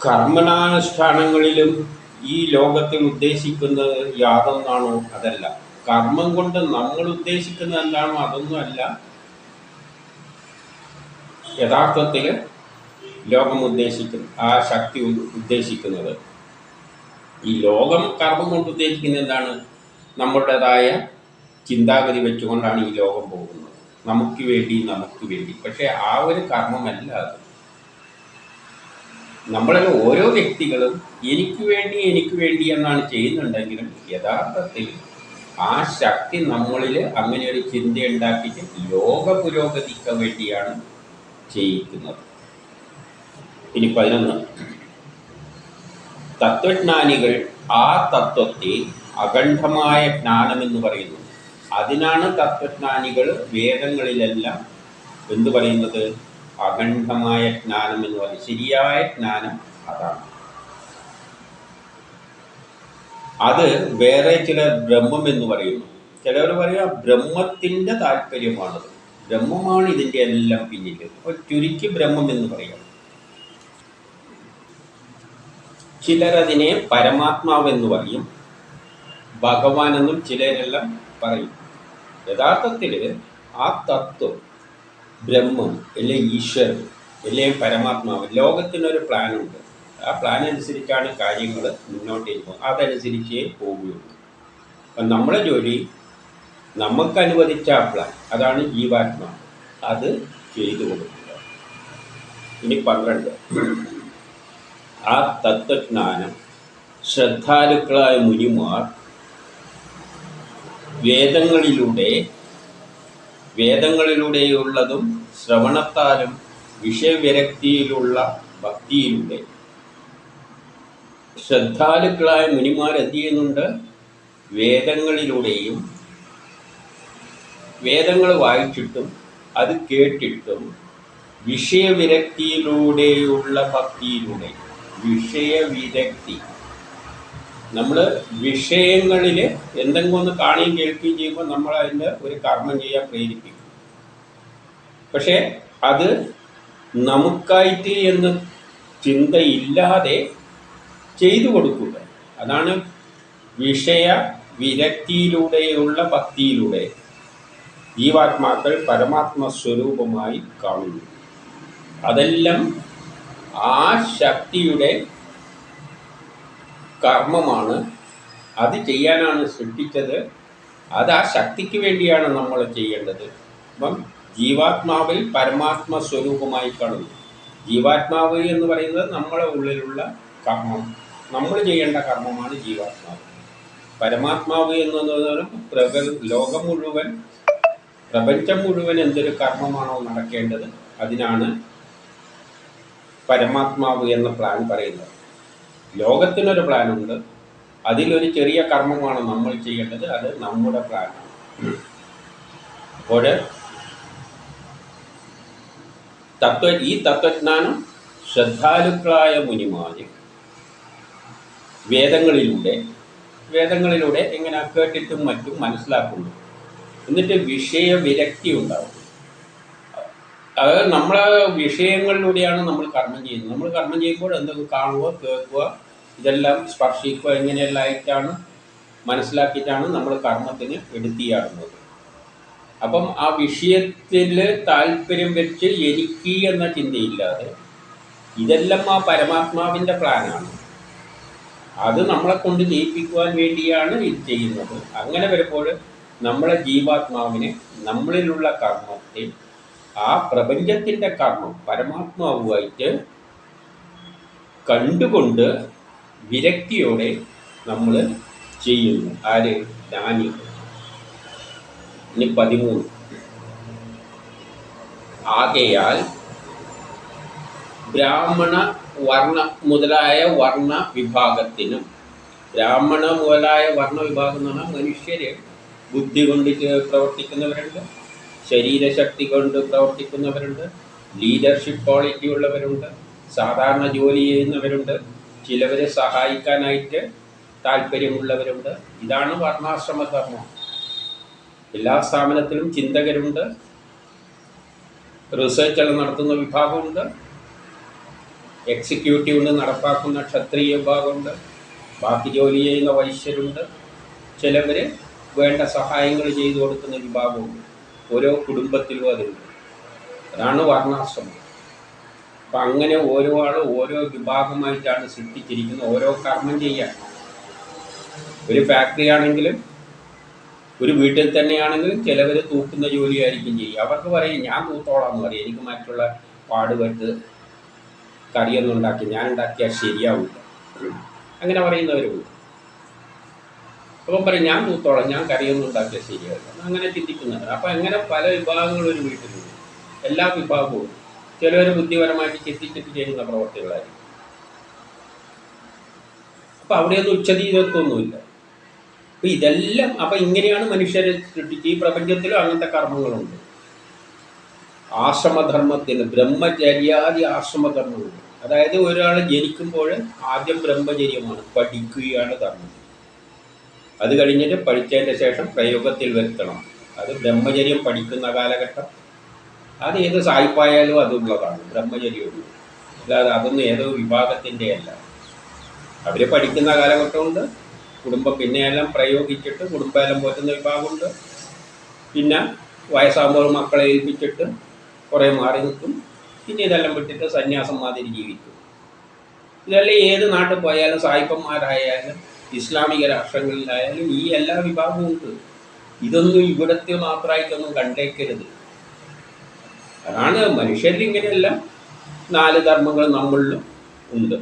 കർമ്മനാനുഷ്ഠാനങ്ങളിലും ഈ ലോകത്തിൽ ഉദ്ദേശിക്കുന്നത് യാതൊന്നാണോ അതല്ല. കർമ്മം കൊണ്ട് നമ്മൾ ഉദ്ദേശിക്കുന്നത് എന്താണോ അതൊന്നും അല്ല യഥാർത്ഥത്തിൽ ലോകം ഉദ്ദേശിക്കുന്നത്, ആ ശക്തി ഉദ്ദേശിക്കുന്നത്. ഈ ലോകം കർമ്മം കൊണ്ട് ഉദ്ദേശിക്കുന്നത് എന്താണ്? നമ്മുടേതായ ചിന്താഗതി വെച്ചുകൊണ്ടാണ് ഈ ലോകം പോകുന്നത്. നമുക്ക് വേണ്ടി. പക്ഷേ ആ ഒരു കർമ്മമല്ല അത്. നമ്മളിൽ ഓരോ വ്യക്തികളും എനിക്ക് വേണ്ടി എന്നാണ് ചെയ്യുന്നുണ്ടെങ്കിലും യഥാർത്ഥത്തിൽ ആ ശക്തി നമ്മളിൽ അങ്ങനെ ഒരു ചിന്ത ഉണ്ടാക്കിയിട്ട് ലോക പുരോഗതിക്ക് വേണ്ടിയാണ് ചെയ്യിക്കുന്നത്. ഇനി 11. തത്വജ്ഞാനികൾ ആ തത്വത്തെ അഖണ്ഡമായ ജ്ഞാനമെന്ന് പറയുന്നു. അതിനാണ് തത്വജ്ഞാനികൾ വേദങ്ങളിലെല്ലാം എന്തു പറയുന്നത്? അഖണ്ഡമായ ജ്ഞാനം എന്ന് പറയും. ശരിയായ ജ്ഞാനം അതാണ്. അത് വേറെ ചിലർ ബ്രഹ്മം എന്ന് പറയുന്നു. ചിലർ പറയുക ബ്രഹ്മത്തിൻ്റെ താല്പര്യമാണത്, ബ്രഹ്മമാണ് ഇതിൻ്റെ എല്ലാം പിന്നിൽ. അപ്പോൾ ചുരുക്കി ബ്രഹ്മം എന്ന് പറയാം. ചിലരതിനെ പരമാത്മാവെന്ന് പറയും, ഭഗവാൻ എന്നും ചിലരെല്ലാം പറയും. യഥാർത്ഥത്തിൽ ആ തത്വം ബ്രഹ്മം അല്ലെ ഈശ്വരൻ അല്ലെ പരമാത്മാവ്, ലോകത്തിനൊരു പ്ലാനുണ്ട്. ആ പ്ലാൻ അനുസരിച്ചാണ് കാര്യങ്ങൾ മുന്നോട്ടേക്ക് പോകുന്നത്. അതനുസരിച്ചേ പോവുകയുള്ളൂ. അപ്പം നമ്മുടെ ജോലി നമുക്ക് അനുവദിച്ച ആ പ്ലാൻ, അതാണ് ജീവാത്മാവ്, അത് ചെയ്തു കൊടുക്കുക. ഇനി 12. ആ തത്വജ്ഞാനം ശ്രദ്ധാലുക്കളായ മുനിമാർ വേദങ്ങളിലൂടെയുള്ളതും ശ്രവണത്താലും വിഷയവിരക്തിയിലുള്ള ഭക്തിയിലൂടെ. ശ്രദ്ധാലുക്കളായ മുനിമാർ എന്ത് ചെയ്യുന്നുണ്ട്? വേദങ്ങളിലൂടെയും വേദങ്ങൾ വായിച്ചിട്ടും അത് കേട്ടിട്ടും വിഷയവിരക്തിയിലൂടെയുള്ള ഭക്തിയിലൂടെ. വിഷയവിരക്തി, നമ്മൾ വിഷയങ്ങളിൽ എന്തെങ്കിലും ഒന്ന് കാണുകയും കേൾക്കുകയും ചെയ്യുമ്പോൾ നമ്മൾ അതിൻ്റെ ഒരു കർമ്മം ചെയ്യാൻ പ്രേരിപ്പിക്കും. പക്ഷേ അത് നമുക്കായിട്ട് എന്ന് ചിന്തയില്ലാതെ ചെയ്തു കൊടുക്കുക. അതാണ് വിഷയ വിരക്തിയിലൂടെയുള്ള ഭക്തിയിലൂടെ ജീവാത്മാക്കൾ പരമാത്മ സ്വരൂപമായി കാണുന്നു. അതെല്ലാം ആ ശക്തിയുടെ കർമ്മമാണ്. അത് ചെയ്യാനാണ് സൃഷ്ടിച്ചത്. അത് ആ ശക്തിക്ക് വേണ്ടിയാണ് നമ്മൾ ചെയ്യേണ്ടത്. അപ്പം ജീവാത്മാവിൽ പരമാത്മ സ്വരൂപമായി കാണുന്നു. ജീവാത്മാവ് എന്ന് പറയുന്നത് നമ്മളെ ഉള്ളിലുള്ള കർമ്മം, നമ്മൾ ചെയ്യേണ്ട കർമ്മമാണ് ജീവാത്മാവ്. പരമാത്മാവ് എന്ന് പറഞ്ഞാൽ ലോകം മുഴുവൻ പ്രപഞ്ചം മുഴുവൻ എന്തൊരു കർമ്മമാണോ നടക്കേണ്ടത് അതിനാണ് പരമാത്മാവ് എന്ന പ്ലാൻ പറയുന്നത്. ലോകത്തിനൊരു പ്ലാനുണ്ട്, അതിലൊരു ചെറിയ കർമ്മമാണ് നമ്മൾ ചെയ്യേണ്ടത്, അത് നമ്മുടെ പ്ലാനാണ്. അപ്പോൾ ഈ തത്വജ്ഞാനം ശ്രദ്ധാലുക്കളായ മുനിമാര് വേദങ്ങളിലൂടെ എങ്ങനെ കേട്ടിട്ടും മറ്റും മനസ്സിലാക്കുന്നു. എന്നിട്ട് വിഷയവിരക്തി ഉണ്ടാവും. അത് നമ്മളെ വിഷയങ്ങളിലൂടെയാണ് നമ്മൾ കർമ്മം ചെയ്യുന്നത്. നമ്മൾ കർമ്മം ചെയ്യുമ്പോൾ എന്തൊക്കെ കാണുക, കേൾക്കുക, ഇതെല്ലാം സ്പർശിക്കുക, ഇങ്ങനെയെല്ലാം ആയിട്ടാണ് മനസ്സിലാക്കിയിട്ടാണ് നമ്മൾ കർമ്മത്തിന് എടുത്തിയാടുന്നത്. അപ്പം ആ വിഷയത്തിൽ താല്പര്യം വെച്ച് എനിക്ക് എന്ന ചിന്തയില്ലാതെ ഇതെല്ലാം ആ പരമാത്മാവിൻ്റെ പ്ലാനാണ്. അത് നമ്മളെ കൊണ്ട് ജയിപ്പിക്കുവാൻ വേണ്ടിയാണ് ഇത് ചെയ്യുന്നത്. അങ്ങനെ വരുമ്പോൾ നമ്മളെ ജീവാത്മാവിനെ, നമ്മളിലുള്ള കർമ്മത്തെ ആ പ്രപഞ്ചത്തിൻ്റെ കർമ്മം പരമാത്മാവുമായിട്ട് കണ്ടുകൊണ്ട് വിരക്തിയോടെ നമ്മൾ ചെയ്യുന്നു. ആര്? ജ്ഞാനി. ഇനി 13. ആകയാൽ ബ്രാഹ്മണ വർണ്ണ മുതലായ വർണ്ണ വിഭാഗത്തിനും, ബ്രാഹ്മണ മുതലായ വർണ്ണ വിഭാഗം എന്ന് പറഞ്ഞാൽ മനുഷ്യര് ബുദ്ധി കൊണ്ട് പ്രവർത്തിക്കുന്നവരുണ്ട്, ശരീരശക്തി കൊണ്ട് പ്രവർത്തിക്കുന്നവരുണ്ട്, ലീഡർഷിപ്പ് ക്വാളിറ്റി ഉള്ളവരുണ്ട്, സാധാരണ ജോലി ചെയ്യുന്നവരുണ്ട്, ചിലവരെ സഹായിക്കാനായിട്ട് താല്പര്യമുള്ളവരുണ്ട്. ഇതാണ് വർണ്ണാശ്രമധർമ്മം. എല്ലാ സ്ഥാപനത്തിലും ചിന്തകരുണ്ട്, റിസർച്ചുകൾ നടത്തുന്ന വിഭാഗമുണ്ട്, എക്സിക്യൂട്ടീവ് നടപ്പാക്കുന്ന ക്ഷത്രിയ വിഭാഗമുണ്ട്, ബാക്കി ജോലി ചെയ്യുന്ന വൈശ്യരുണ്ട്, ചിലവർ വേണ്ട സഹായങ്ങൾ ചെയ്തു കൊടുക്കുന്ന വിഭാഗമുണ്ട്. ഓരോ കുടുംബത്തിലും അതുണ്ട്. അതാണ് വർണ്ണാശ്രമം. അപ്പം അങ്ങനെ ഓരോ ആളും ഓരോ വിഭാഗമായിട്ടാണ് സൃഷ്ടിച്ചിരിക്കുന്നത്. ഓരോ കർമ്മം ചെയ്യാൻ, ഒരു ഫാക്ടറി ആണെങ്കിലും ഒരു വീട്ടിൽ തന്നെയാണെങ്കിലും ചിലവർ തൂക്കുന്ന ജോലിയായിരിക്കും ചെയ്യുക. അവർക്ക് പറയും ഞാൻ തൂത്തോളാം എന്ന് പറയും, എനിക്ക് മറ്റുള്ള പാടുപെട്ട് കറിയൊന്നും ഉണ്ടാക്കി ഞാൻ ഉണ്ടാക്കിയാൽ ശരിയാവില്ല, അങ്ങനെ പറയുന്നവരുണ്ട്. അപ്പം പറയും ഞാൻ തൂത്തോളാം, ഞാൻ കറിയൊന്നും ഉണ്ടാക്കിയാൽ ശരിയാവില്ല, അങ്ങനെ ചിന്തിക്കുന്നവർ. അപ്പം അങ്ങനെ പല വിഭാഗങ്ങളും ഒരു വീട്ടിലുണ്ട്. എല്ലാ വിഭാഗവും ചിലവർ ബുദ്ധിപരമായിട്ട് ചിന്തിച്ചിട്ട് ചെയ്യുന്ന പ്രവർത്തികളായിരിക്കും. അപ്പം അവിടെയൊന്നും ഉച്ചതീതത്വമൊന്നുമില്ല. അപ്പം ഇതെല്ലാം ഇങ്ങനെയാണ് മനുഷ്യരെ സൃഷ്ടിച്ച്. ഈ പ്രപഞ്ചത്തിലും അങ്ങനത്തെ കർമ്മങ്ങളുണ്ട്. ആശ്രമധർമ്മത്തിന് ബ്രഹ്മചര്യാദി ആശ്രമധർമ്മങ്ങളുണ്ട്. അതായത് ഒരാൾ ജനിക്കുമ്പോൾ ആദ്യം ബ്രഹ്മചര്യമാണ്, പഠിക്കുകയാണ് ധർമ്മം. അത് കഴിഞ്ഞിട്ട് പഠിച്ചതിൻ്റെ ശേഷം പ്രയോഗത്തിൽ വരുത്തണം. അത് ബ്രഹ്മചര്യം പഠിക്കുന്ന കാലഘട്ടം. അത് ഏത് സായിപ്പായാലും അതുള്ളതാണ് ബ്രഹ്മചര്യമുള്ളൂ. അല്ലാതെ അതൊന്നും ഏതോ വിഭാഗത്തിൻ്റെ അല്ല. അവർ പഠിക്കുന്ന കാലഘട്ടമുണ്ട്. കുടുംബം പിന്നെയെല്ലാം പ്രയോഗിച്ചിട്ട് കുടുംബമെല്ലാം പോറ്റുന്ന വിഭാഗമുണ്ട്. പിന്നെ വയസ്സാകുമ്പോൾ മക്കളെ ഏൽപ്പിച്ചിട്ട് കുറേ മാറി നിൽക്കും. പിന്നെ ഇതെല്ലാം വിട്ടിട്ട് സന്യാസം മാതിരി ജീവിക്കും. ഇതെല്ലാം ഏത് നാട്ടിൽ പോയാലും സായിപ്പന്മാരായാലും ഇസ്ലാമിക രാഷ്ട്രങ്ങളിലായാലും ഈ എല്ലാ വിഭാഗവും ഉണ്ട്. ഇതൊന്നും ഇവിടത്തെ മാത്രമായിട്ടൊന്നും കണ്ടേക്കരുത്. അതാണ് മനുഷ്യരിൽ ഇങ്ങനെയെല്ലാം 4 ധർമ്മങ്ങൾ നമ്മളിലും ഉണ്ട്.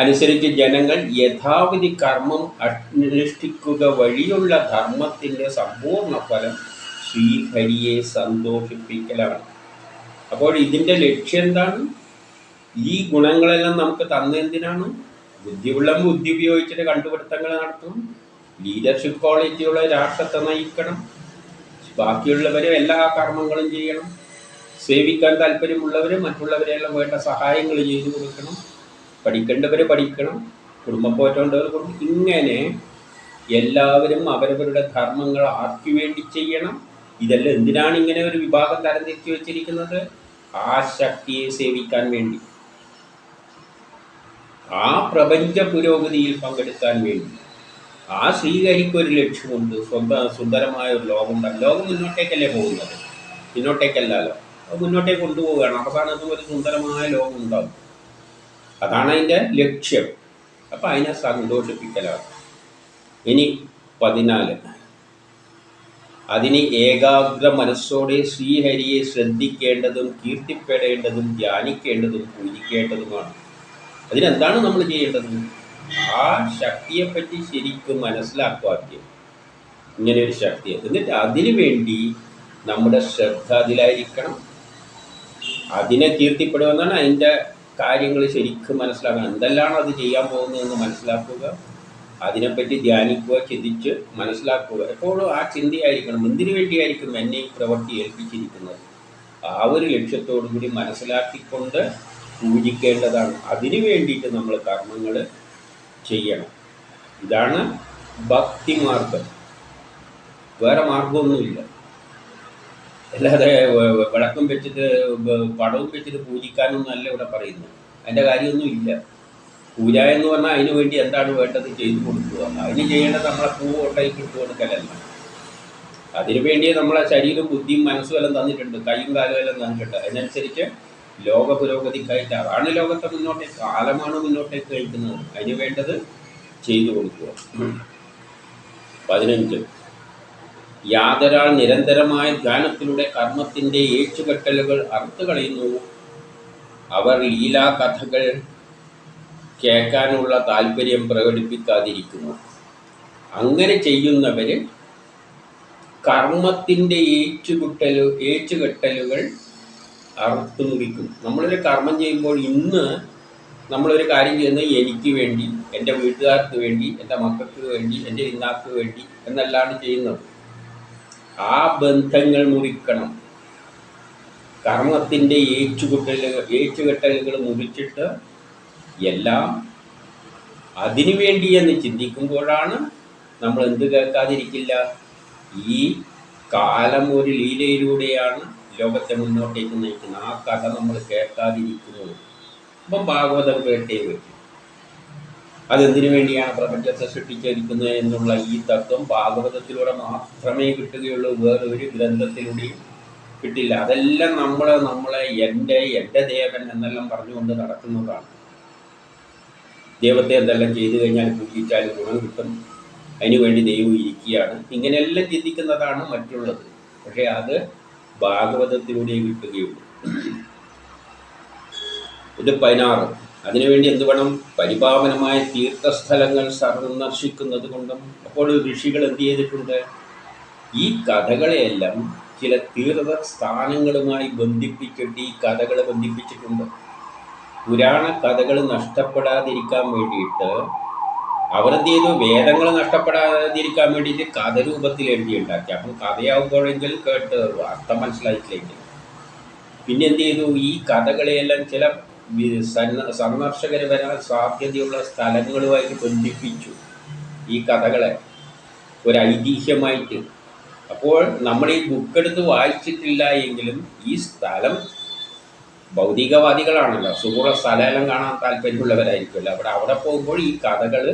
അനുസരിച്ച് ജനങ്ങൾ യഥാവിധി കർമ്മം അനുഷ്ഠിക്കുക വഴിയുള്ള ധർമ്മത്തിൻ്റെ സമ്പൂർണ്ണ ഫലം ശ്രീഹരിയെ സന്തോഷിപ്പിക്കലാണ്. അപ്പോൾ ഇതിൻ്റെ ലക്ഷ്യം എന്താണ്? ഈ ഗുണങ്ങളെല്ലാം നമുക്ക് തന്നെന്തിനാണ്? ബുദ്ധിയുള്ള ബുദ്ധി ഉപയോഗിച്ചിട്ട് കണ്ടുപിടുത്തങ്ങൾ നടത്തണം, ലീഡർഷിപ്പ് ക്വാളിറ്റിയുള്ള രാഷ്ട്രത്തെ നയിക്കണം, ബാക്കിയുള്ളവർ എല്ലാ കർമ്മങ്ങളും ചെയ്യണം, സേവിക്കാൻ താല്പര്യമുള്ളവർ മറ്റുള്ളവരെല്ലാം വേണ്ട സഹായങ്ങൾ ചെയ്തു കൊടുക്കണം, പഠിക്കേണ്ടവർ പഠിക്കണം, കുടുംബം പോറ്റേണ്ടവർ കൊടുക്കും. ഇങ്ങനെ എല്ലാവരും അവരവരുടെ ധർമ്മങ്ങൾ ആർക്കു വേണ്ടി ചെയ്യണം. ഇതെല്ലാം എന്തിനാണ് ഇങ്ങനെ ഒരു വിഭാഗം തരംതിരിച്ച് വെച്ചിരിക്കുന്നത്? ആ ശക്തിയെ സേവിക്കാൻ വേണ്ടി, ആ പ്രപഞ്ച പുരോഗതിയിൽ പങ്കെടുക്കാൻ വേണ്ടി. ആ ശ്രീഹരിക്കൊരു ലക്ഷ്യമുണ്ട്, സുന്ദരമായ ഒരു ലോകമുണ്ട്. ലോകം മുന്നോട്ടേക്കല്ലേ പോകുന്നത്, പിന്നോട്ടേക്കല്ലല്ലോ. അത് മുന്നോട്ടേക്ക് കൊണ്ടുപോവുകയാണ്. അവസാനത്തും ഒരു സുന്ദരമായ ലോകം ഉണ്ടാകും. അതാണ് അതിൻ്റെ ലക്ഷ്യം. അപ്പം അതിനെ സന്തോഷിപ്പിക്കലാണ്. ഇനി 14. അതിന് ഏകാഗ്ര മനസ്സോടെ ശ്രീഹരിയെ ശ്രദ്ധിക്കേണ്ടതും കീർത്തിപ്പെടേണ്ടതും ധ്യാനിക്കേണ്ടതും പൂജിക്കേണ്ടതുമാണ്. അതിനെന്താണ് നമ്മൾ ചെയ്യേണ്ടത്? ആ ശക്തിയെപ്പറ്റി ശരിക്കും മനസ്സിലാക്കുക. ഇങ്ങനെ ഒരു ശക്തി. എന്നിട്ട് അതിനു വേണ്ടി നമ്മുടെ ശ്രദ്ധ അതിലായിരിക്കണം. അതിനെ കീർത്തിപ്പെടുമെന്നാണ് അതിൻ്റെ കാര്യങ്ങൾ ശരിക്കും മനസ്സിലാക്കണം. എന്തെല്ലാം അത് ചെയ്യാൻ പോകുന്നതെന്ന് മനസ്സിലാക്കുക, അതിനെപ്പറ്റി ധ്യാനിക്കുക, ചിന്തിച്ച് മനസ്സിലാക്കുക. എപ്പോഴും ആ ചിന്തയായിരിക്കണം. എന്തിനു വേണ്ടിയായിരിക്കും എന്നെ ഈ പ്രവൃത്തി ഏൽപ്പിച്ചിരിക്കുന്നത്? ആ ഒരു ലക്ഷ്യത്തോടു കൂടി മനസ്സിലാക്കിക്കൊണ്ട് പൂജിക്കേണ്ടതാണ്. അതിനു വേണ്ടിയിട്ട് നമ്മൾ കർമ്മങ്ങൾ ചെയ്യണം. ഇതാണ് ഭക്തിമാർഗം. വേറെ മാർഗമൊന്നുമില്ല. അല്ലാതെ വിളക്കും വെച്ചിട്ട് പടവും വെച്ചിട്ട് പൂജിക്കാനൊന്നും അല്ല ഇവിടെ പറയുന്നത്. അതിൻ്റെ കാര്യമൊന്നും ഇല്ല. പൂജ എന്ന് പറഞ്ഞാൽ അതിന് വേണ്ടി എന്താണ് വേണ്ടത് ചെയ്തു കൊടുക്കുക. അതിന് ചെയ്യേണ്ടത് നമ്മളെ പൂവ് കൊണ്ടേക്ക് ഇട്ട് കൊടുക്കലല്ല. അതിനു വേണ്ടി നമ്മളെ ശരീരവും ബുദ്ധിയും മനസ്സും എല്ലാം തന്നിട്ടുണ്ട്, കൈയും കാലും എല്ലാം തന്നിട്ടുണ്ട്. അതിനനുസരിച്ച് ലോക പുരോഗതിക്കായിട്ട് അതാണ് ലോകത്തെ മുന്നോട്ടേക്ക്, കാലമാണ് മുന്നോട്ടേക്ക് കഴിക്കുന്നത്. അതിന് വേണ്ടത് ചെയ്തു കൊടുക്കുക. 15 യാതൊരാൾ നിരന്തരമായ ധ്യാനത്തിലൂടെ കർമ്മത്തിൻ്റെ ഏച്ചുകെട്ടലുകൾ അറുത്തു കളയുന്നു, അവർ ലീലാകഥകൾ കേൾക്കാനുള്ള താല്പര്യം പ്രകടിപ്പിക്കാതിരിക്കുന്നു. അങ്ങനെ ചെയ്യുന്നവർ കർമ്മത്തിൻ്റെ ഏച്ചുകെട്ടലുകൾ അറുത്തു മുറിക്കും. നമ്മളൊരു കർമ്മം ചെയ്യുമ്പോൾ ഇന്ന് നമ്മളൊരു കാര്യം ചെയ്യുന്നത് എനിക്ക് വേണ്ടി, എൻ്റെ വീട്ടുകാർക്ക് വേണ്ടി, എൻ്റെ മക്കൾക്ക് വേണ്ടി, എൻ്റെ ഇന്നാക്ക് വേണ്ടി എന്നല്ലാണ് ചെയ്യുന്നത്. ആ ബന്ധങ്ങൾ മുറിക്കണം. കർമ്മത്തിൻ്റെ ഏച്ചുകെട്ടലുകൾ മുറിച്ചിട്ട് എല്ലാം അതിനു വേണ്ടി എന്ന് ചിന്തിക്കുമ്പോഴാണ് നമ്മൾ എന്ത് കേൾക്കാതിരിക്കില്ല. ഈ കാലം ഒരു ലീലയിലൂടെയാണ് ലോകത്തെ മുന്നോട്ടേക്ക് നയിക്കുന്നത്. ആ കഥ നമ്മൾ കേൾക്കാതിരിക്കുന്നത്. അപ്പം ഭാഗവതം കേട്ടേ പറ്റും. അതെന്തിനു വേണ്ടിയാണ് പ്രപഞ്ചത്തെ സൃഷ്ടിച്ചിരിക്കുന്നത് എന്നുള്ള ഈ തത്വം ഭാഗവതത്തിലൂടെ മാത്രമേ കിട്ടുകയുള്ളൂ. വേറൊരു ഗ്രന്ഥത്തിലൂടെയും കിട്ടില്ല. അതെല്ലാം നമ്മളെ എൻ്റെ ദേവൻ എന്നെല്ലാം പറഞ്ഞുകൊണ്ട് നടക്കുന്നതാണ്. ദൈവത്തെ എന്തെല്ലാം ചെയ്തു കഴിഞ്ഞാൽ പൂജിച്ചാൽ ഗുണം കിട്ടും, അതിനുവേണ്ടി ദൈവം ഇരിക്കുകയാണ്, ഇങ്ങനെയെല്ലാം ചിന്തിക്കുന്നതാണ് മറ്റുള്ളത്. പക്ഷേ അത് ഭാഗവതത്തിലൂടെ കിട്ടുകയുള്ളൂ. ഇത് 16. അതിനുവേണ്ടി എന്ത് വേണം? പരിപാവനമായ തീർത്ഥസ്ഥലങ്ങൾ സന്ദർശിക്കുന്നത് കൊണ്ടും. അപ്പോൾ ഋഷികൾ എന്ത് ചെയ്തിട്ടുണ്ട്? ഈ കഥകളെയെല്ലാം ചില തീർത്ഥസ്ഥാനങ്ങളുമായി ബന്ധിപ്പിച്ചിട്ട് ഈ കഥകൾ ബന്ധിപ്പിച്ചിട്ടുണ്ട്. പുരാണ കഥകൾ നഷ്ടപ്പെടാതിരിക്കാൻ വേണ്ടിയിട്ട് അവരെന്ത് ചെയ്തു? വേദങ്ങൾ നഷ്ടപ്പെടാതിരിക്കാൻ വേണ്ടിയിട്ട് കഥരൂപത്തിൽ എഴുതിയുണ്ടാക്കി. അപ്പം കഥയാവുമ്പോഴെങ്കിൽ കേട്ട് അർത്ഥം മനസ്സിലായിട്ടില്ലെങ്കിൽ പിന്നെ എന്ത് ചെയ്തു? ഈ കഥകളെയെല്ലാം ചില സന്ദർശകർ വരാൻ സാധ്യതയുള്ള സ്ഥലങ്ങളുമായിട്ട് ബന്ധിപ്പിച്ചു ഈ കഥകളെ ഒരു ഐതിഹ്യമായിട്ട്. അപ്പോൾ നമ്മൾ ഈ ബുക്കെടുത്ത് വായിച്ചിട്ടില്ല എങ്കിലും ഈ സ്ഥലം ഭൗതികവാദികളാണല്ലോ, സുഖമുള്ള സ്ഥലമെല്ലാം കാണാൻ താല്പര്യമുള്ളവരായിരിക്കുമല്ലോ. അവിടെ പോകുമ്പോൾ ഈ കഥകൾ